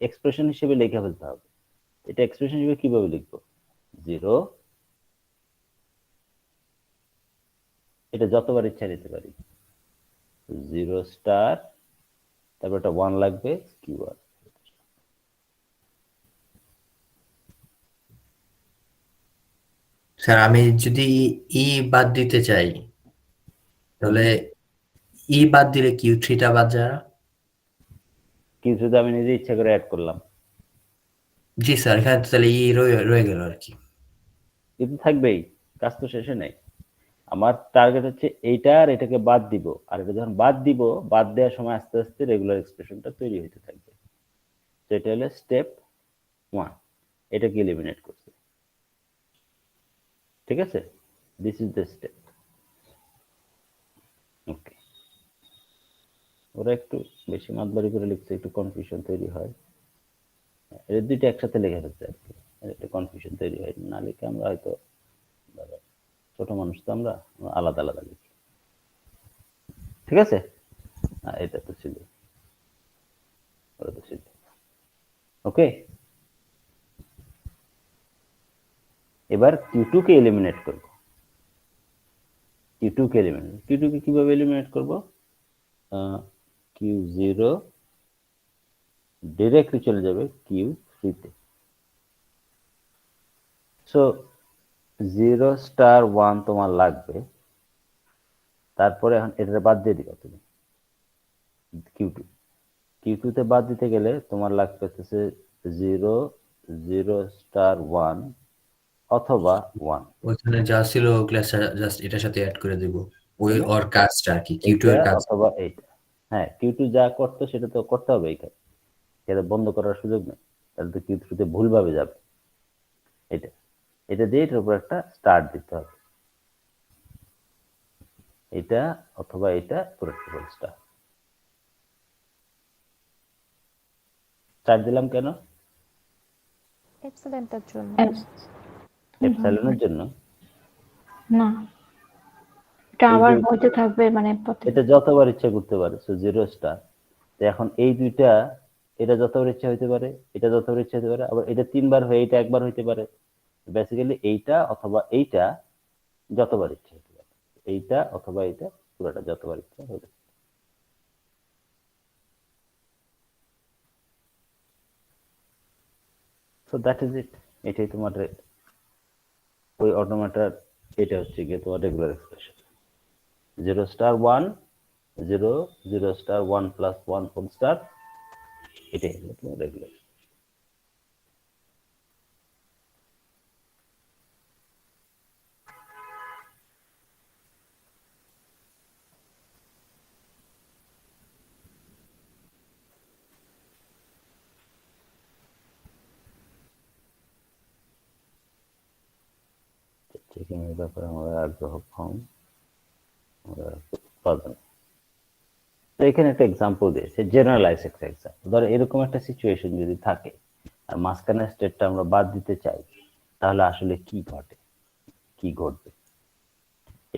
এক্সপ্রেশন হিসেবে লিখে ফেলতে হবে। এটা এক্সপ্রেশন হিসেবে কিভাবে লিখবো? 0, এটা যতবার ইচ্ছা নিতে পারি, 0 স্টার, তারপর একটা 1 লাগবে, Q1। স্যার আমি যদি ই বাদ দিতে চাই তাহলে ই বাদ দিলে Q3টা বাদ যায় না? কিছু তো আমি নিজে ইচ্ছা করে অ্যাড করলাম, জি স্যার, এখানে তো তাহলে ই রয়ে গেল আর কি। কিন্তু থাকবেই, কাজ তো শেষে নেই। আমার টার্গেট হচ্ছে এইটা আর এটাকে বাদ দিব, আর এটা যখন বাদ দিব, বাদ দেওয়ার সময় আস্তে আস্তে রেগুলার এক্সপ্রেশনটা তৈরি হতে থাকবে। তো এটা হলো স্টেপ 1, এটাকে এলিমিনেট করছে। ঠিক আছে? This is the step. Okay, ওরা একটু বেশি মাতবাড়ি করে লিখছে, একটু কনফিউশন তৈরি হয়। এর দুইটা একসাথে লেখা হচ্ছে আর কি, একটা কনফিউশন তৈরি হয়। না লিখে আমরা হয়তো, ছোট মানুষ তো আমরা, আলাদা আলাদা লিখি। ঠিক আছে? এটা তো ছিল, ওটা তো ছিল। ওকে, এবার Q2 কে এলিমিনেট করব। Q2 কে এলিমিনেট, Q2 কে কিভাবে এলিমিনেট করব? Q0 ডিরেক্টলি চলে যাবে Q3 তে। সো 0 স্টার 1 তোমার লাগবে, তারপরে এখন এটা বাদ দিয়ে দিবা তুমি Q2। Q2 তে বাদ দিতে গেলে তোমার লাগবে 0, 0 স্টার 1 অথবা 1, ওইখানে যা ছিল ওগুলা জাস্ট এটার সাথে অ্যাড করে দিব, ওই তাই না? ওর কাজটা আর কি, Q2 এইটা এর কাজ। অথবা এইটা। হ্যাঁ, Q2 যা করতো সেটা তো করতে হবে এইখানে, এটা বন্ধ করার সুযোগ নেই, তাহলে তো Q3 তে ভুলভাবে যাবে। এটা এটা দিয়ে এটার উপর একটা স্টার্ট দিতে হবে, এটা অথবা এটা পুরো স্টার। স্টার্ট দিলাম কেন? এপসিলনটার জন্য। এপসাইলনের জন্য না, এটা এই আবার যে হতে থাকবে মানে পথে। এটা যতবার ইচ্ছা করতে পারে, সো 0 স্টার। তো এখন এই দুইটা, এটা যতবার ইচ্ছা হইতে পারে, এটা যতবার ইচ্ছা হতে পারে, আবার এটা 3 বার হয়ে এটা একবার হইতে পারে। বেসিক্যালি এইটা অথবা এইটা যতবার ইচ্ছা হতে পারে, এইটা অথবা এইটা পুরোটা যতবার ইচ্ছা হতে পারে। So that is it. এটাই তোমার ওই অটোমেটার, এটা হচ্ছে গিয়ে তোমার regular expression. 0 star 1, 0 0 star 1 plus 1 whole star, এটাই হলো তোমার রেগুলার। চেকিংয়ের ব্যাপারে আমাদের আগ্রহ কম, আমরা উৎপাদন। তো এখানে একটা এক্সাম্পল দিয়েছে, জেনারেলাইজ একটা এক্সাম্পল। ধরো এরকম একটা সিচুয়েশন যদি থাকে আর মাঝখানের স্টেটটা আমরা বাদ দিতে চাই, তাহলে আসলে কি ঘটে, কি ঘটবে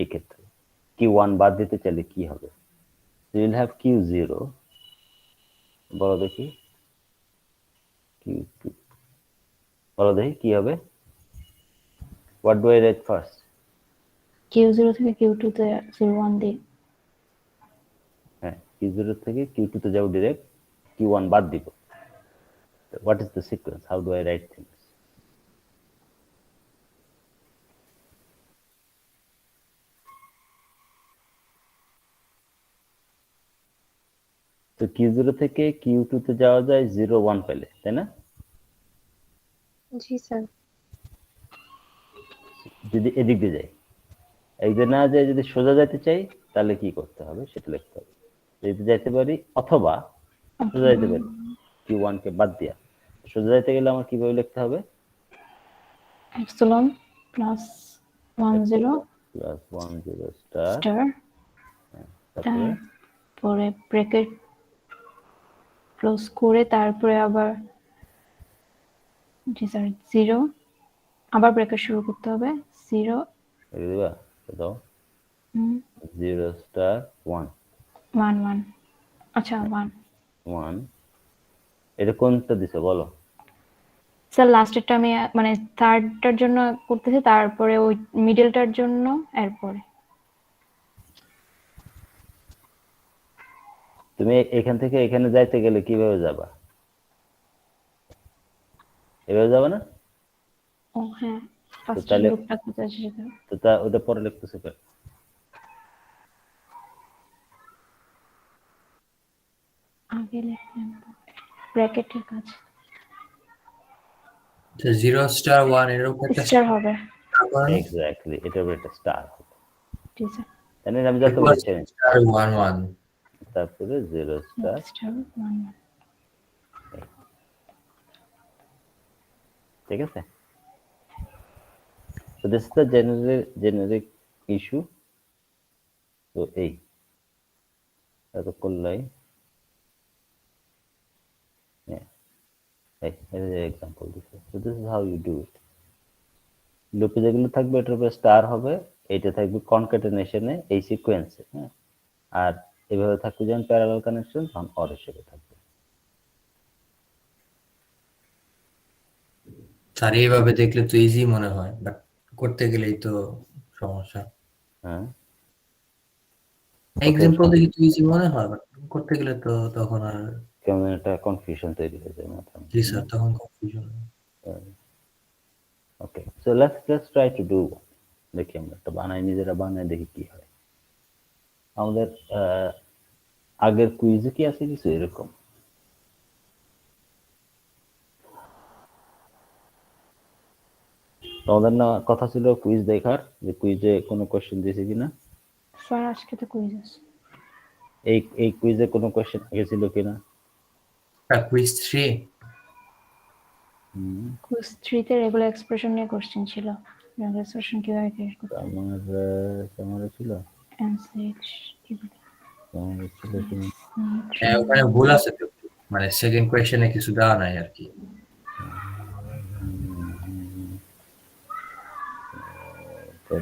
এই ক্ষেত্রে? Q1 বাদ দিতে চাইলে কি হবে? You will have Q0, বলো দেখি, Q2, বলো দেখি কি হবে? What do I write first? Q0 থেকে Q2 তে 01 দিই। হ্যাঁ, Q0 থেকে Q2 তে যাবো ডিরেক্ট, Q1 বাদ দিব। What is the sequence? How do I write things? তো Q0 থেকে Q2 তে যাওয়া যায় 0 1 পেলে, তাই না? জি স্যার। যদি এদিক দিয়ে যাই, এই যে না যায়, যদি সোজা যেতে চাই তাহলে কি করতে হবে সেটা লিখতে হবে। যদি যাইতে পারি অথবা সোজা যেতে পারি, Q1 কে বাদ দিয়া। সোজা যেতে গেলে আমার কিভাবে লিখতে হবে? Epsilon plus 10 plus 10 star, star, তারপরে তারপরে ব্র্যাকেট ক্লোজ করে তারপরে আবার জি স্যার 0, আবার ব্র্যাকেট শুরু করতে হবে 0 লিখে দিবা, দাও 0 স্টার 1 1 1। আচ্ছা 1 1। এটা কোনটা দিছো বলো? স্যার লাস্টেরটা আমি মানে থার্ডটার জন্য করতেছি, তারপরে ওই মিডলটার জন্য এরপরে। তুমি এখান থেকে এখানে যাইতে গেলে কিভাবে যাবা? এভাবে যাবে না? ও হ্যাঁ, ফার্স্ট তাহলে লুপটা কোথায় সেটা তো তা ওটা পরে লিখতেছে কেন? আগে লিখলাম ব্র্যাকেটের কাছে 0 স্টার 1 এর উপর একটা স্টার হবে। তারপরে এক্স্যাক্টলি, এটা একটা স্টার হবে। ঠিক আছে, তাহলে আমি যত এরপর বলছি স্টার 1 1। তারপরে 0 স্টার, স্টার 1 1। ঠিক আছে? So this is the generic issue. So এই এত করলাই, এক্সাম্পল দিচ্ছে। So this is how you do it. লুপে যেগুলো থাকবে এটার উপরে স্টার হবে, এইটা থাকবে কনক্যাটেনেশনে এই সিকোয়েন্সে, হ্যাঁ। আর এভাবে থাকবে যেমন প্যারালাল কানেকশন, তখন অর হিসেবে থাকবে। স্যার এইভাবে দেখলে তো ইজি মনে হয়, বাট করতে গেলেই তো সমস্যা। হ্যাঁ, এক্সাম্পল দেখি তো ইজি মনে হয়, বাট করতে গেলে তো তখন আর কেমন একটা কনফিউশন তৈরি হয়ে যায় মাথার জি মধ্যে। স্যার, তখন confusion. Okay, so let's try to do. দেখি আমরা একটা বানাই, নিজেরা বানাই দেখি কি হয়। আমাদের আগের কুইজে কি আছে কিছু এরকম? তোমাদের না কথা ছিল কুইজ দেখার, যে কুইজে কোনো কোশ্চেন দিয়েছে কিনা? স্যার আজকে তো কুইজ আছে। এই কুইজে কোনো কোশ্চেন আগে ছিল কিনা? কুইজ 3 কুইজ 3 তে রেগুলার এক্সপ্রেশন নিয়ে কোশ্চেন ছিল। রেগুলার এক্সপ্রেশন কিভাবে ক্রিয়েট করতে হয়, আমার ছিল এনসিএইচ কিভাবে আমার ছিল কিনা? ওখানে ভুল আছে তো, মানে সেকেন্ড কোয়েশ্চেনে কিছু দেওয়া নাই আর কি। Yeah,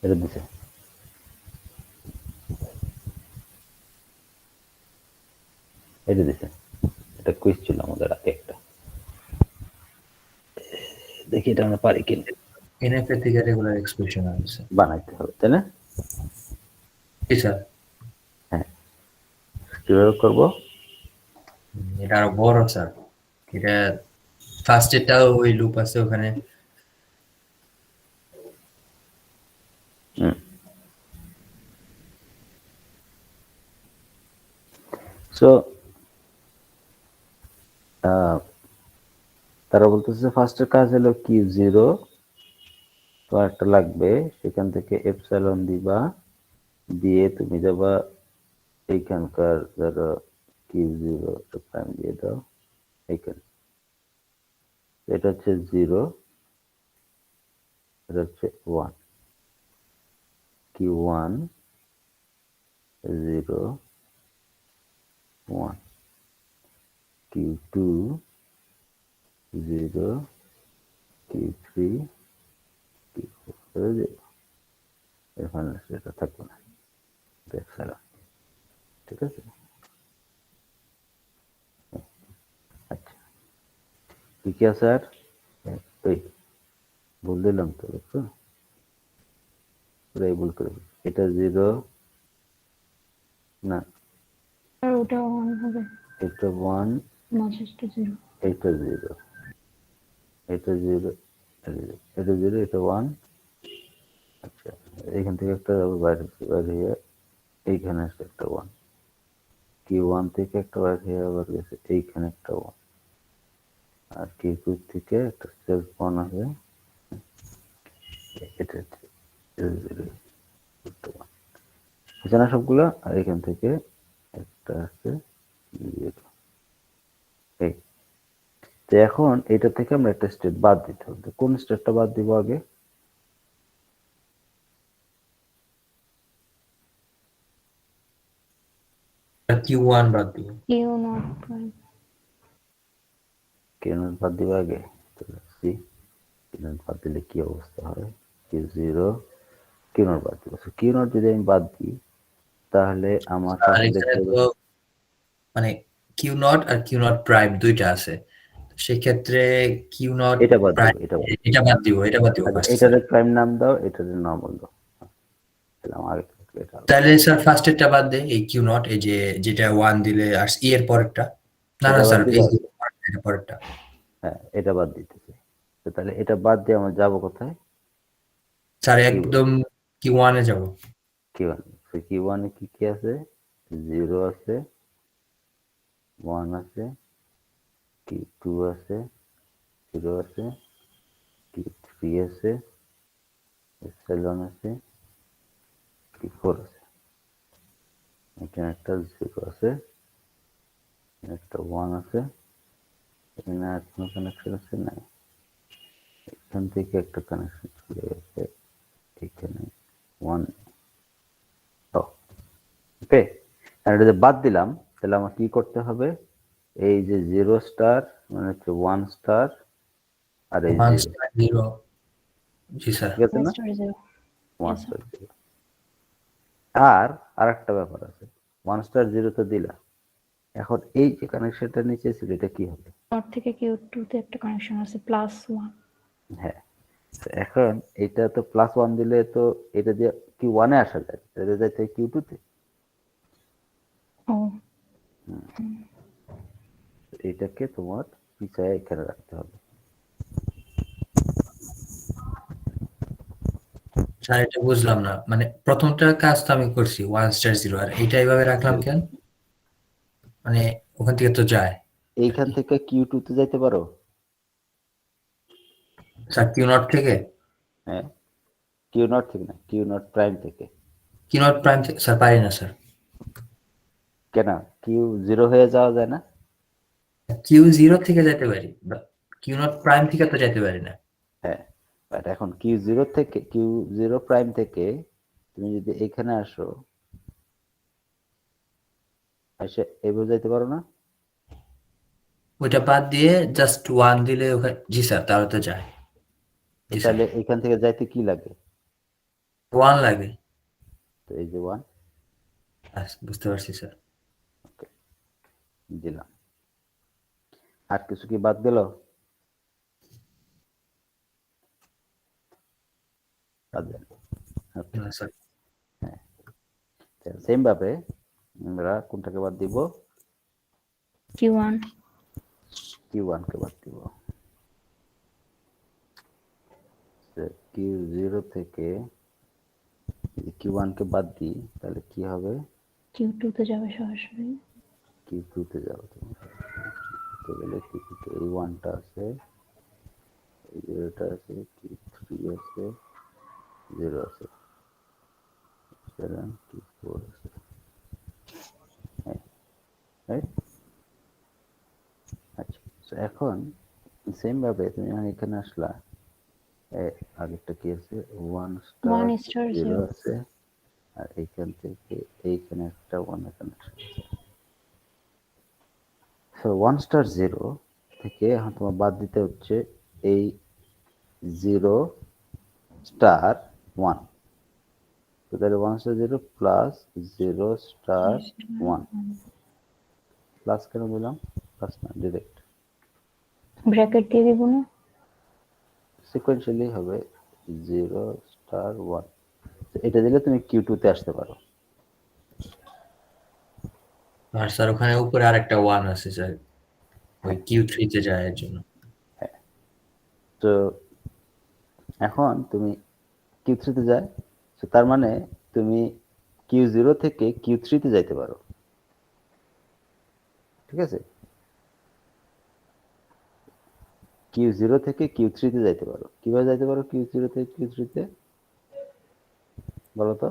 এটা দিছে। এটা দিছে। এটা কুইজ ছিল আমাদের আগে একটা। দেখি এটা আমরা পারি কিনা। এনএফএ থেকে রেগুলার এক্সপ্রেশন আছে। বানাইতে হবে, তাই না? জি স্যার। হ্যাঁ, কিভাবে করবো? এটা আরো বড় স্যার। এটা ফার্স্ট এটাও ওই লুপ আছে ওখানে। সো তারা বলতেছে ফার্স্টের কাজ হলো কিউ জিরো, তো একটা লাগবে, সেখান থেকে এপসাইলন দিবা, দিয়ে তুমি যাবা এইখানকার ধরো কিউ জিরো প্রাইম দিয়ে দাও এইখানে, এটা হচ্ছে জিরো, এটা হচ্ছে one, q one zero one, q two zero, q three q four zero, এখানে সেটা থাকবে না, এপসাইলন। ঠিক আছে, আচ্ছা কি কি আছে আর এই ভুল দিলাম তো, দেখছো পুরাই ভুল করে ফেলছি। এটা জিরো না, আর ওটা 1 হবে, এটা ওয়ান, মাঝেরটা 0। এটা জিরো, এটা জিরো, এটা জিরো, এটা ওয়ান। আচ্ছা এখান থেকে একটা বাইরে হয়ে এইখানে আসছে একটা ওয়ান, কি ওয়ান থেকে একটা বাইরে হয়ে আবার গেছে এইখানে একটা ওয়ান, আর কি টু থেকে একটা সেলফ ওয়ান আছে, এটা এখানে সবগুলো, আর এখান থেকে একটা আছে জিরো। এই তো এখন এটা থেকে আমরা একটা স্টেট বাদ দিতে হবে, কোন স্টেটটা বাদ দিব আগে? কিউ1 বাদ দিব। Q not prime. Q not বাদ দিব আগে, তো সি কিউ নট বাদ দিলে কি অবস্থা হয়, কিউ জিরো, কিউ নট বাদ দিব। কিউ নট যদি আমি বাদ দিই তাহলে আমার আর কাছে এখানে দেখতে তো মানে কিউ নট আর কিউ নট প্রাইম দুইটা আছে, সেক্ষেত্রে কিউ নট এটা বাদ প্রাইম দিব, এটা বাদ দিব, এটা বাদ দিব আচ্ছা ফার্স্ট। এটারে প্রাইম নাম দাও, এটারে নরমাল দাও, তাহলে আমার আগে থেকে এটা হবে। তাহলে স্যার ফার্স্ট এরটা বাদ দেই, এই কিউ নট, এই যে যেটা 1 দিলে আর ই এর পরেরটা, না এটা না বাদ স্যার দিবা? এই যে এটা পরেরটা। হ্যাঁ এটা বাদ দিতেছি, তো তাহলে এটা বাদ দিয়ে আমরা যাবো কোথায়? স্যার একদম কিউ1 এ যাব। কিউ ওয়ান, কিউ ওয়ানে কি কি আছে? জিরো আছে, ওয়ান আছে, কিউ টু আছে, জিরো আছে, কিউ থ্রি আছে, এপসাইলন আছে, কিউ ফোর আছে, এখানে একটা জিরো আছে, একটা ওয়ান আছে, এখানে আর কোনো কানেকশন আছে না, এখান থেকে একটা কানেকশন চলে গেছে এখানে ওয়ান। ওকে, আর এটা যে বাদ দিলাম তাহলে আমার কি করতে হবে? এই যে জিরো স্টার মানে হচ্ছে ওয়ান স্টার, আর এই 1 জিরো, স্টার 0। জি স্যার। ঠিক আছে না? Star 0। One Yes, star zero. আর একটা ব্যাপার আছে, ওয়ান স্টার জিরো তো দিলা, এখন এই যে কানেকশনটা নিচে ছিল এটা কি হবে? নট থেকে কিউ2 তে একটা কানেকশন আছে +1। হ্যাঁ, তো এখন এটা তো প্লাস ওয়ান দিলে তো এটা দিয়ে কিউ ওয়ানে আসা যায়, এটা যাইতে কিউ টু তে, ও এটাকে তোমার পিছায় এখানে রাখতে হবে। স্যার এটা বুঝলাম না, মানে প্রথমটা কাজ তো আমি করছি 1 স্টার 0, আর এইটা এইভাবে রাখলাম কেন? মানে ওখান থেকে তো যায়। এইখান থেকে কিউ টু তে যাইতে পারো? স্যার কিউ নট থেকে? হ্যাঁ, কিউ নট থেকে না, কিউ নট প্রাইম থেকে। কিউ নট প্রাইম থেকে স্যার পারি না স্যার। কেন, কিউ জিরো হয়ে যাওয়া যায় না? কিউ 0 থেকে যেতে পারি, কিউ নট প্রাইম থেকে তো যেতে পারি না। হ্যাঁ, বাট এখন কিউ জিরো থেকে, কিউ জিরো প্রাইম থেকে তুমি যদি এখানে আসো, এসে এই বোঝাইতে পারো না? ওইটা বাদ দিয়ে জাস্ট 1 দিলে ওখানে, জি স্যার, তাহলে তো যায়। তো জি স্যার, তাহলে এখান থেকে যাইতে কি লাগে? 1 লাগে। তো এই যে 1 বুঝতে পারছি স্যার। দিলাম। আর কিছু কি বাদ গেল? বাদ গেল। Okay. না স্যার, সেম ভাবে আমরা কোনটাকে বাদ দিব? Q1 Q1 কে বাদ দিব। Q0 থেকে Q1 কে বাদ দিই, তাহলে কি হবে? Q2 তে যাবে সরাসরি। Q2 তে যাবো। তো গেলে Q2 তে এই 1টা আছে, এই 0টা আছে, Q3 আছে, 0 আছে, 7 Q4 আছে, রাইট? আচ্ছা, so এখন সেম ভাবে তুমি যখন এখানে আসলা, আগেরটা কি আছে? 1 স্টার 1 স্টার 0 0 আছে, আর এইখান থেকে এইখানে একটা 1 এখানে আছে। সো 1 স্টার 0 থেকে এখন তোমার বাদ দিতে হচ্ছে এই 0 স্টার 1। তো তাহলে 1 স্টার 0 প্লাস 0 স্টার 1 প্লাস কেন দিলাম? প্লাস না, ডিরেক্ট ব্র্যাকেট দিয়ে দিব না? সিকোয়েন্সিয়ালি হবে 0 স্টার 1। এটা দিলে তুমি Q2 তে আসতে পারো। আর স্যার ওখানে উপরে আরেকটা 1 আছে স্যার, ওই Q3 তে যায় এর জন্য। তো এখন তুমি Q3 তে যায়, তো তার মানে তুমি Q0 থেকে Q3 তে যাইতে পারো, ঠিক আছে? Q0 থেকে Q3 তে যাইতে পারো। কিভাবে যাইতে পারো Q0 থেকে Q3 তে? বলো তো।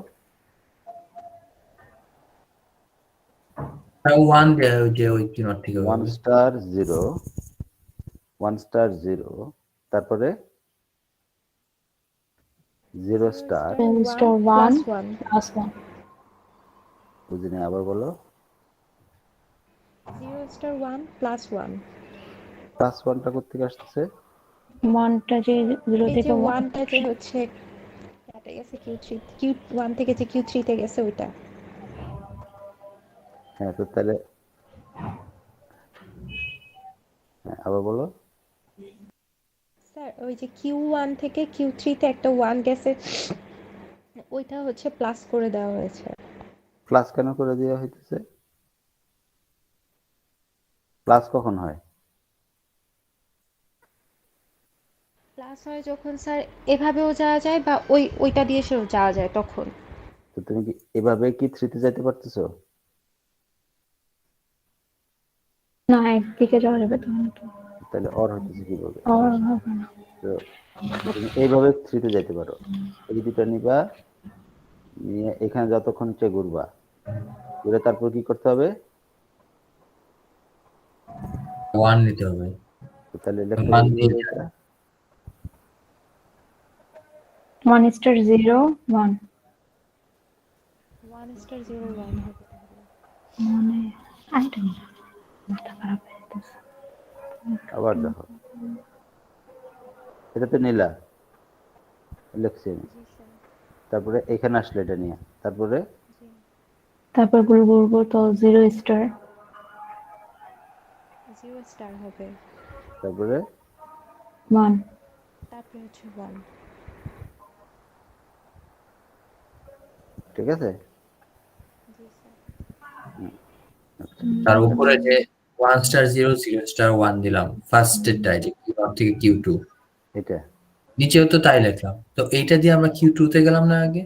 1 দেয় ওই যে ওই Q0 থেকে 1 হবে। স্টার 0, 1 স্টার 0, তারপরে 0 স্টার, 10 স্টার 1 প্লাস 1 বুঝিনি, আবার বলো। 0 স্টার 1 প্লাস 1। প্লাস 1টা কোত্থেকে আসতেছে? 1টা যে 0 এই থেকে যে 1 1টা যে হচ্ছে এটা গেছে Q3, Q1 থেকে যে Q3 তে গেছে ওইটা। হ্যাঁ, তো তাহলে হ্যাঁ, আবার বলো। স্যার ওই যে Q1 থেকে Q3 তে একটা 1 গেছে, ওইটা হচ্ছে প্লাস করে দেওয়া হয়েছে। প্লাস কেন করে দেওয়া হইতেছে? প্লাস কখন হয়? প্লাস হয় যখন স্যার এভাবেও যাওয়া যায় বা ওইটা দিয়ে যাওয়া যায় তখন। তো তুমি কি এভাবে কি 3 তে যাইতে পারতেছো? না, একদিকে যাওয়া যাবে তখন তো। তাহলে অর হইতেছে কিভাবে? আর হবে না। তো তুমি এইভাবে 3 তে যাইতে পারো। এই দুটো নিবা, নিয়ে এখানে যতক্ষণ ইচ্ছে ঘুরবা, ঘুরে তারপর কি করতে হবে? 1 নিতে হবে। তো তাহলে লিখতে 1 হবে দিয়ে কিভাবে এটা? 1 স্টার 0 1 1 স্টার 0 1 হবে তাহলে। মানে আই ডোন্ট নো, মাথা খারাপ হয়ে যাচ্ছে। আবার দেখো, এটা তো নিলা, লিখছি আমি। জি স্যার। তারপরে এখানে আসলে এটা নিয়ে, তারপরে জি। তারপর ঘুরবো তো 0 স্টার 0 স্টার হবে, তারপরে 1 তারপরে হচ্ছে 1। ঠিক আছে। জি স্যার। তার উপরে যে 1 স্টার 0 0 স্টার 1 দিলাম ফার্স্ট এরটা, যে Q1 থেকে Q2, এটা নিচেও তো তাই লিখলাম। তো এইটা দিয়ে আমরা Q2 তে গেলাম না আগে?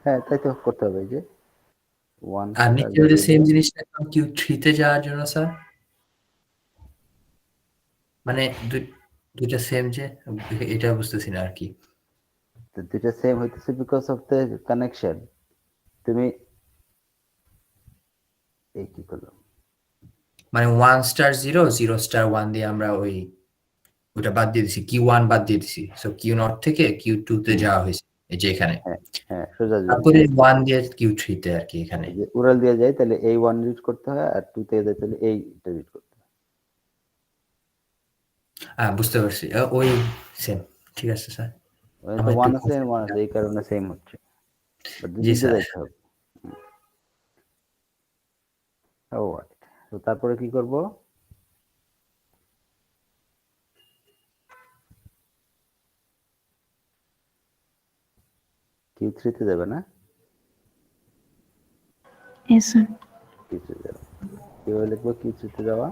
হ্যাঁ, তাই তো করতে হবে। এই যে 1 আর স্টার নিচেও যে 0 সেম জিনিস লিখলাম Q3 তে যাওয়ার জন্য স্যার। মানে দুইটা সেম যে, এটা বুঝতেছি না আর কি। তো দুইটা সেম হইতেছে বিকজ অফ দ্য কানেকশন। তুমি এই কি করলাম? মানে 1 স্টার 0 0 স্টার 1 দিয়ে আমরা ওইটা বাদ দিয়ে দিছি, Q1 বাদ দিয়ে দিছি। সো Q0 থেকে Q2 তে যাওয়া হয়েছে এই যে এখানে হ্যাঁ হ্যাঁ সোজা যদি তারপরে 1 দিয়ে Q3 তে আর কি এখানে যে উড়াল দিয়ে যায় তাহলে এই 1 রিড করতে হয়, আর 2 তে যায় তাহলে এইটা রিড করতে হয়। বুঝতে পারছি ওই সেম ঠিক আছে স্যার ওই তো আমার একটু 1 আছে 1 আছে, এই কারণে সেম হচ্ছে, বাট জি দুদিকে স্যার যাইতে হবে। অলরাইট, তো তারপরে কি করব? Q3 তে যাবে না? Yes, sir. Q3 তে যাবে, কিভাবে লিখবো Q3 তে যাওয়া?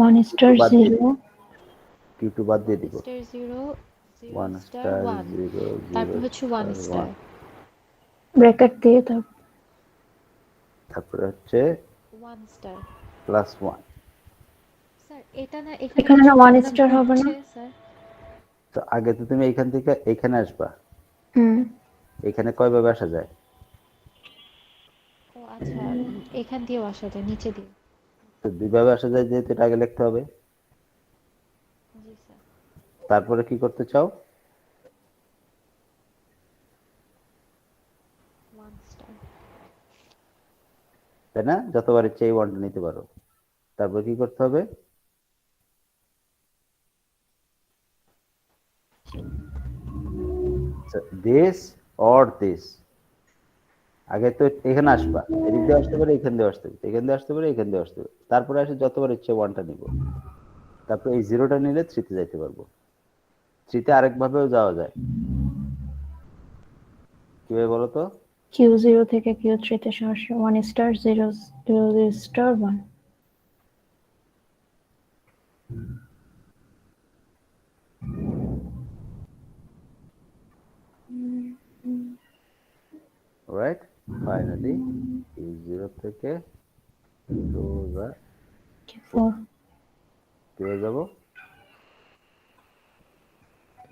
1 star বাদ দিয়ে 0 Q2 বাদ দিয়ে দিব, স্টার 0 0 1 স্টার স্টার 1, 0 তারপর 0 হচ্ছে 1 স্টার স্টার 1, ব্র্যাকেট দিয়ে দাও। তারপরে হচ্ছে 1 স্টার। +1। স্যার এটা না এখানে এখানে কিছু না 1 প্রবলেম স্টার হবে না? হচ্ছে স্যার। তো আগে তো তুমি এইখান থেকে এইখানে আসবা, হুম। এখানে কয়ভাবে আসা যায়? ও আচ্ছা, এখান দিয়েও আসা যায় নিচে দিয়ে। তো দুইভাবে আসা যায়, যেহেতু এটা আগে লিখতে হবে। জি স্যার। তারপরে কি করতে চাও? 1 স্টার। তাই না? যতবার ইচ্ছে এই 1টা নিতে পারো। তারপর কি করতে হবে? দিস অর দিস, আগে তো এখানে আসবা, এদিক দিয়ে আসতে পারে, এখান দিয়ে আসতে পারে, এখান দিয়ে আসতে পারে, এখান দিয়ে আসতে পারে, তারপরে আসে যতবার ইচ্ছে 1টা নিব, তারপর এই 0টা নিলে 3 তে যাইতে পারবো। 3 তে আরেক ভাবেও যাওয়া যায়, কিভাবে বলো তো? Q0 থেকে Q3 তে সরাসরি 1 star 0 0 star 1। রাইট, ফাইনালি এই 0 থেকে সোজা Q4 কিভাবে যাব?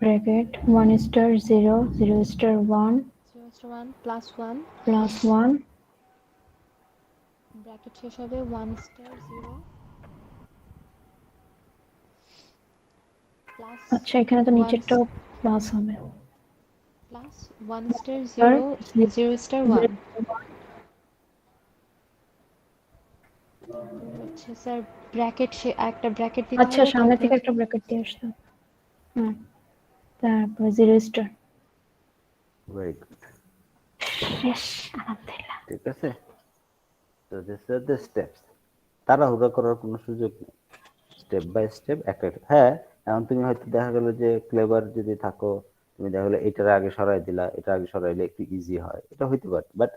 Bracket 1 star 0 0 star 1 0 star 1 plus 1 plus 1 bracket শেষ হবে 1 স্টার 0 প্লাস আচ্ছা এখানে তো 1 নিচেরটাও প্লাস হবে। Plus 1 star star 0 0 star 1। তারপর হচ্ছে স্যার ব্র্যাকেট একটা ব্র্যাকেট দিতে আচ্ছা হবে, সামনে তারপর থেকে একটা ব্র্যাকেট দিয়ে আসতে হবে। হুম, তারপর 0 স্টার। ভেরি গুড, শেষ, আলহামদুলিল্লাহ। ঠিক আছে। তো দিস আর দ্য স্টেপস, তাড়াহুড়া করার কোনো সুযোগ নেই, স্টেপ বাই স্টেপ একটা একটা। হ্যাঁ, এখন তুমি হয়তো দেখা গেল যে ক্লেভার যদি থাকো, তুমি দেখা গেলো এটার আগে সরাই দিলা, এটা আগে সরাইলে একটু ইজি হয়, এটা হইতে পারে, বাট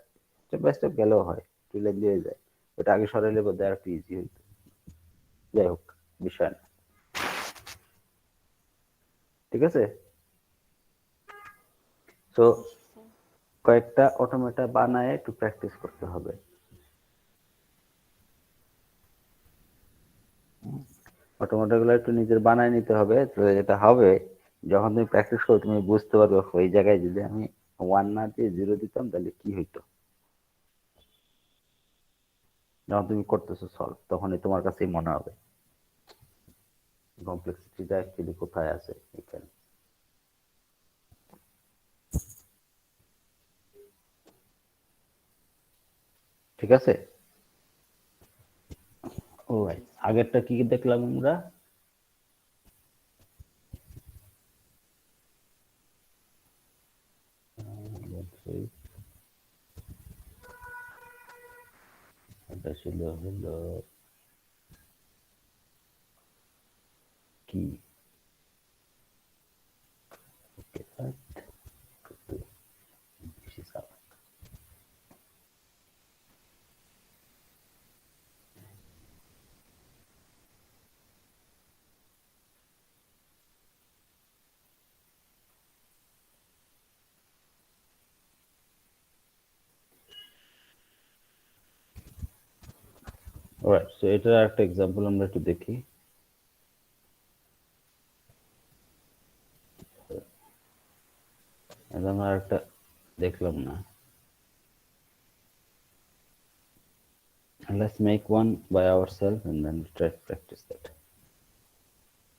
স্টেপ বাই স্টেপ গেলেও হয়, টু লাইন দিয়ে যায়, ওটা আগে সরাইলে বোধ হয় একটু ইজি হইতো। যাই হোক, বিষয় না, ঠিক আছে। তো কয়েকটা অটোমেটা বানায় একটু প্র্যাকটিস করতে হবে। অটোমেটা গুলো একটু নিজের বানায় নিতে হবে, তো যেটা হবে যখন তুমি প্র্যাকটিস করো তুমি বুঝতে পারবে ওই জায়গায় যদি আমি 1 না দিয়ে 0 দিতাম তাহলে কি হইতো। যখন তুমি করতেছো সলভ, তখনই তোমার কাছেই মনে হবে কমপ্লেক্সিটিটা অ্যাকচুয়ালি কোথায় আছে এখানে। ঠিক আছে। ও আগেরটা কি দেখলাম আমরা? এটা ছিল হলো কি, ওকে অলরাইট, সো এটার একটা এক্সাম্পল আমরা একটু দেখি। এটা আমরা একটা দেখলাম না, let's make one by ourselves and then try to practice that.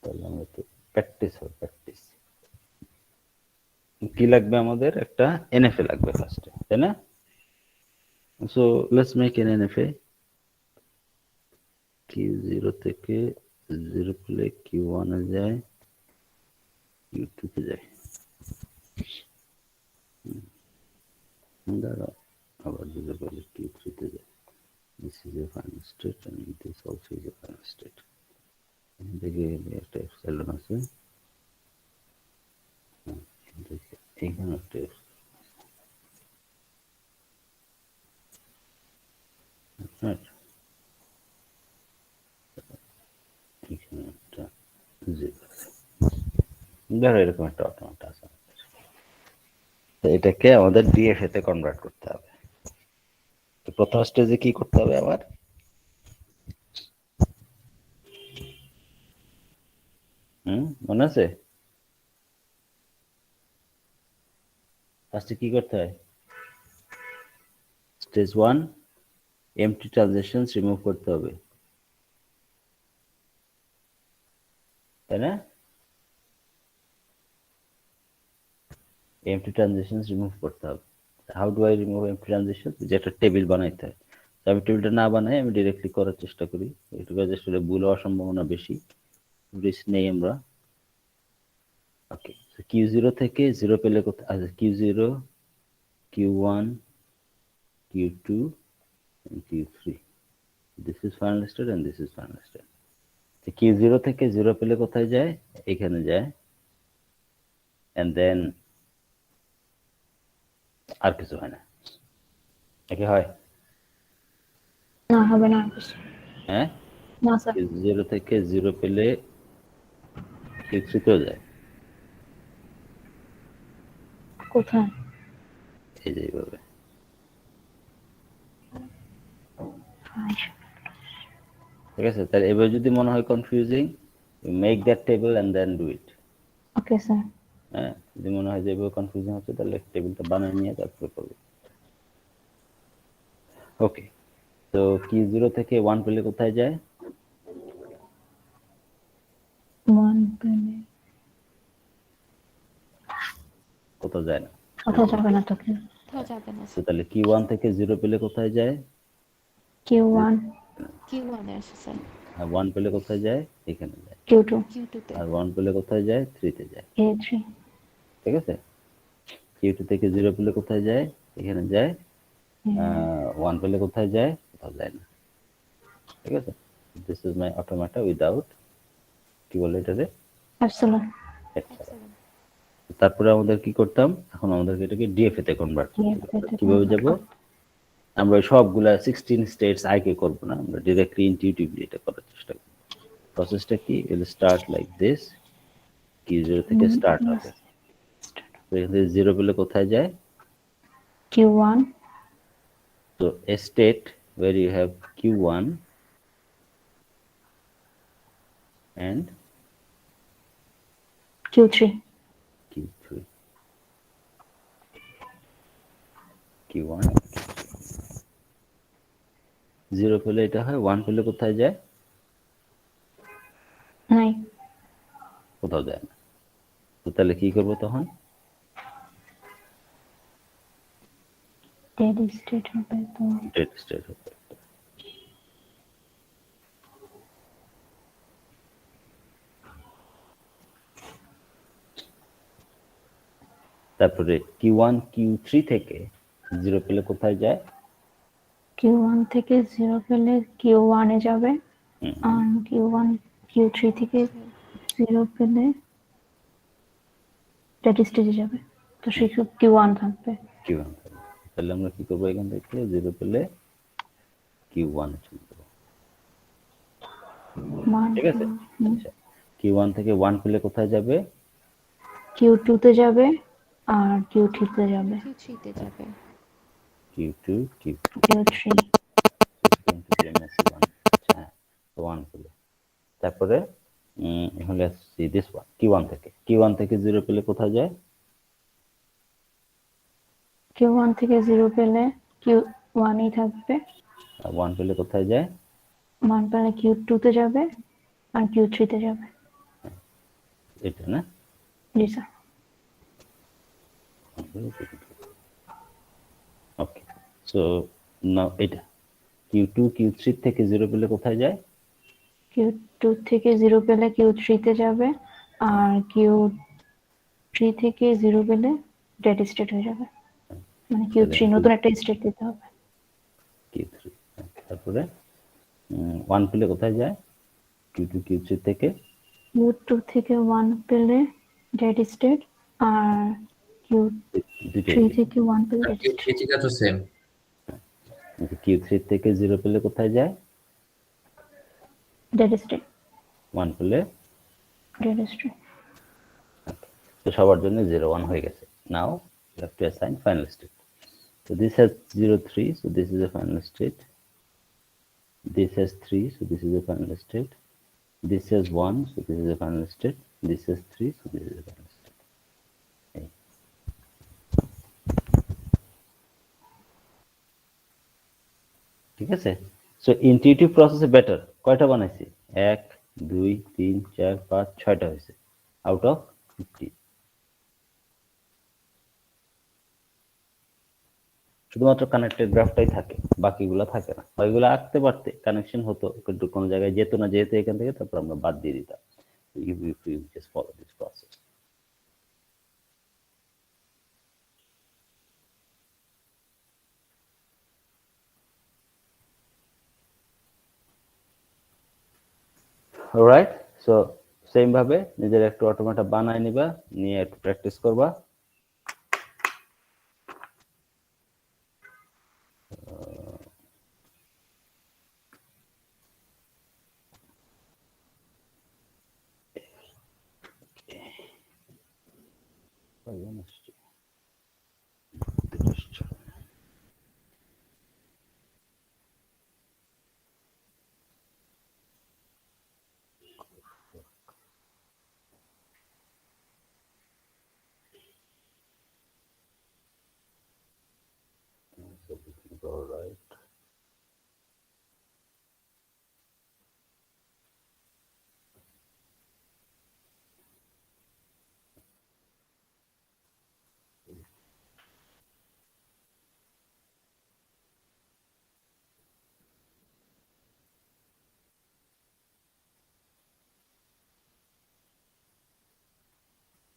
তাহলে আমরা একটু প্র্যাকটিস হবে, প্র্যাকটিস। কি লাগবে আমাদের? একটা এনএফএ লাগবে ফার্স্টে, তাই না? So let's make N NFA. Q0 থেকে 0 পেলে Q1 এ যায়, Q2 তে যায়। দাঁড়াও, আবার 0 পেলে Q3 তে যায়। This is a final state and this also is a final state. এখান থেকে একটা এপসাইলন আছে, এখানে একটা right. এখানে একটা 0 আছে। ধরো এরকম একটা অটোমেট আছে, তো এটাকে আমাদের ডিএফএ তে কনভার্ট করতে হবে। তো প্রথম স্টেজে কি করতে হবে আমার? মনে আছে? ফার্স্টে কি করতে হয়? স্টেজ 1 এমটি ট্রানজিশনস রিমুভ করতে হবে, তাই না? এমটি ট্রানজিশনস রিমুভ করতে হবে। How do I remove empty transitions? যে একটা টেবিল বানাইতে হয়। তো আমি টেবিলটা না বানাই, আমি ডিরেক্টলি করার চেষ্টা করি। একটু কাজ আসলে ভুল হওয়ার সম্ভাবনা বেশি, রিস্ক নেই আমরা। ওকে, Q0 থেকে 0 পেলে কোথায়? আচ্ছা, Q0, Q1, Q2 and Q3. This is final state and this is final state. তো Q0 থেকে 0 পেলে কোথায় যায়? এখানে যায়, and then আর কিছু হয় না। একে হয়? না, হবে না আর কিছু। হ্যাঁ, না স্যার। Q0 থেকে 0 পেলে Q3 তেও যায়, কোথায়? এই যে এইভাবে। ঠিক আছে, তাহলে এবার যদি মনে হয় confusing, make that table and then do it. Okay sir. হ্যাঁ, যদি মনে হয় যে এবার কনফিউজিং হচ্ছে, তাহলে টেবিলটা বানিয়ে নিয়ে তারপরে করবে। ওকে, তো Q0 থেকে 1 পেলে কোথায় যায়? 1 পেলে কোথাও যায় না। কোথাও যাবে না তো কি? কোথাও যাবে না তো তাহলে Q1 থেকে 0 পেলে কোথায় যায়? Q1, Q1 এ আসে স্যার, আর 1 পেলে কোথায় যায়? এখানে যায়। Q2, Q2 তে। আর 1 পেলে কোথায় যায়? 3 তে যায়। A3, ঠিক আছে, Q2 থেকে 0 পেলে কোথায় যায়? এখানে যায়। 1 পেলে কোথায় যায়? কোথাও যায় না। ঠিক আছে, this is my automata without, কি বলে এটারে? Epsilon, Epsilon। তারপরে আমাদের কি করতাম? এখন আমাদেরকে এটাকে ডিএফএ তে কনভার্ট করতে হবে। DFA তে কিভাবে convert যাব? করতে। আমরা সবগুলা 16 স্টেটস আগে করব না, আমরা ডিরেক্টলি ইনটিউটিভলি এটা করার চেষ্টা করব। প্রসেসটা কি? Will start like this. Q0 থেকে স্টার্ট হবে। তো এখান থেকে 0 পেলে কোথায় যায়? Q1, So a state where you have Q1 and Q3, Q3. Q1 0 পেলে এটা হয়, 1 পেলে কোথায় যায়? নাই। কোথাও যায় না। তো তাহলে কি করব তখন? Dead state হবে তো। ডেড স্টেট হবে। তারপরে Q1 Q3 থেকে 0 পেলে কোথায় যায়? Q1 থেকে 0 পেলে Q1 এ যাবে, হুম, আর Q1 Q3 থেকে 0 পেলে ডেড স্টেজে যাবে, তো সেক্ষেত্রে Q1 থাকবে। Q1 থাকবে। তাহলে আমরা কি করবো? এখান থেকে 0 পেলে Q1 চলে যাবো। মান ঠিক আছে, আচ্ছা, Q1 থেকে 1 পেলে কোথায় যাবে? Q2 তে যাবে আর Q3 তে যাবে। Q3 তে যাবে। Q2 Q3 Q3, আচ্ছা, 1 পেলে। তারপরে এখন let's see this one, Q1 থেকে 0 পেলে কোথায় যায়? Q1 থেকে 0 পেলে Q1 ই থাকবে, আর 1 পেলে কোথায় যায়? মান পেলে Q2 তে যাবে আর Q3 তে যাবে। এটা না? জি স্যার। ওকে, সো নাও এটা Q2 Q3 থেকে 0 পেলে কোথায় যায়? Q2 থেকে 0 পেলে Q3 তে যাবে, আর Q3 থেকে 0 পেলে ডেড স্টেট হয়ে যাবে, মানে Q3 নতুন একটা স্টেট দিতে হবে। Q3, তারপরে 1 পেলে কোথায় যায়? Q2 Q3 থেকে Q2 থেকে 1 পেলে ডেড স্টেট, আর Q3 থেকে 1 পেলে ডেড স্টেট। ঠিক আছে, সেম। Q3 থেকে 0 পেলে কোথায় যায়? Dead state. 1 পেলে ডেড স্টেট। তো সবার জন্য 0 1 হয়ে গেছে। নাও you have to assign final state. So this has 0 3, so this is a final state. This has 3, so this is a final state. This has 1, so this is a final state. This has 3, so this is a final state. Okay. ঠিক আছে, সো ইনটিউটিভ প্রসেসে বেটার কয়টা বানাইছি? 1 2 3 4 5 6টা হয়েছে আউট অফ 50। শুধুমাত্র কানেক্টেড গ্রাফটাই থাকে, বাকিগুলো থাকে না। ওইগুলো আঁকতে পারতে কানেকশন হতো, কিন্তু কোনো জায়গায় যেত না, যেহেতু এখান থেকে তারপর আমরা বাদ দিয়ে দিতাম। You just follow this process. Alright, so same ভাবে নিজের একটু অটোমেটা বানায় নিবা, নিয়ে একটু প্র্যাকটিস করবা। All right.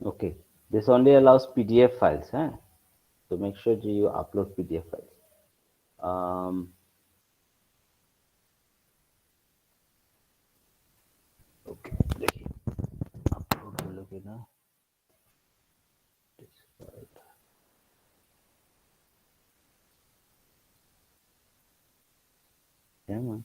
Okay, this only allows PDF files, huh? So make sure that you upload PDF files. Okay, देखिए upload হলো কিনা। Come on.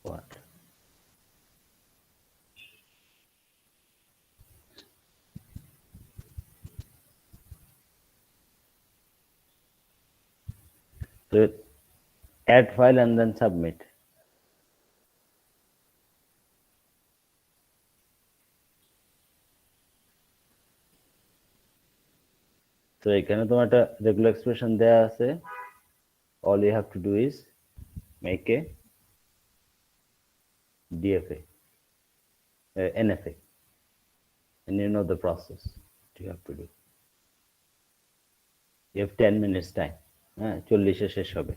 What? So add file and then submit. So এখানে তোমার একটা রেগুলার এক্সপ্রেশন দেয়া আছে, all you have to do is make a DFA, NFA, and you know the process you have to do. You have 10 minutes time. হ্যাঁ, 40-এ শেষ হবে,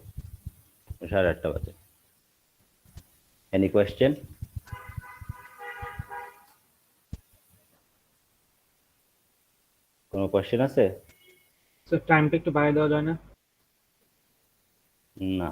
8:30 বাজে। Any question? কোনো কোয়েশ্চেন আছে? স্যার টাইমটা একটু বাড়িয়ে দেওয়া যায় না? না।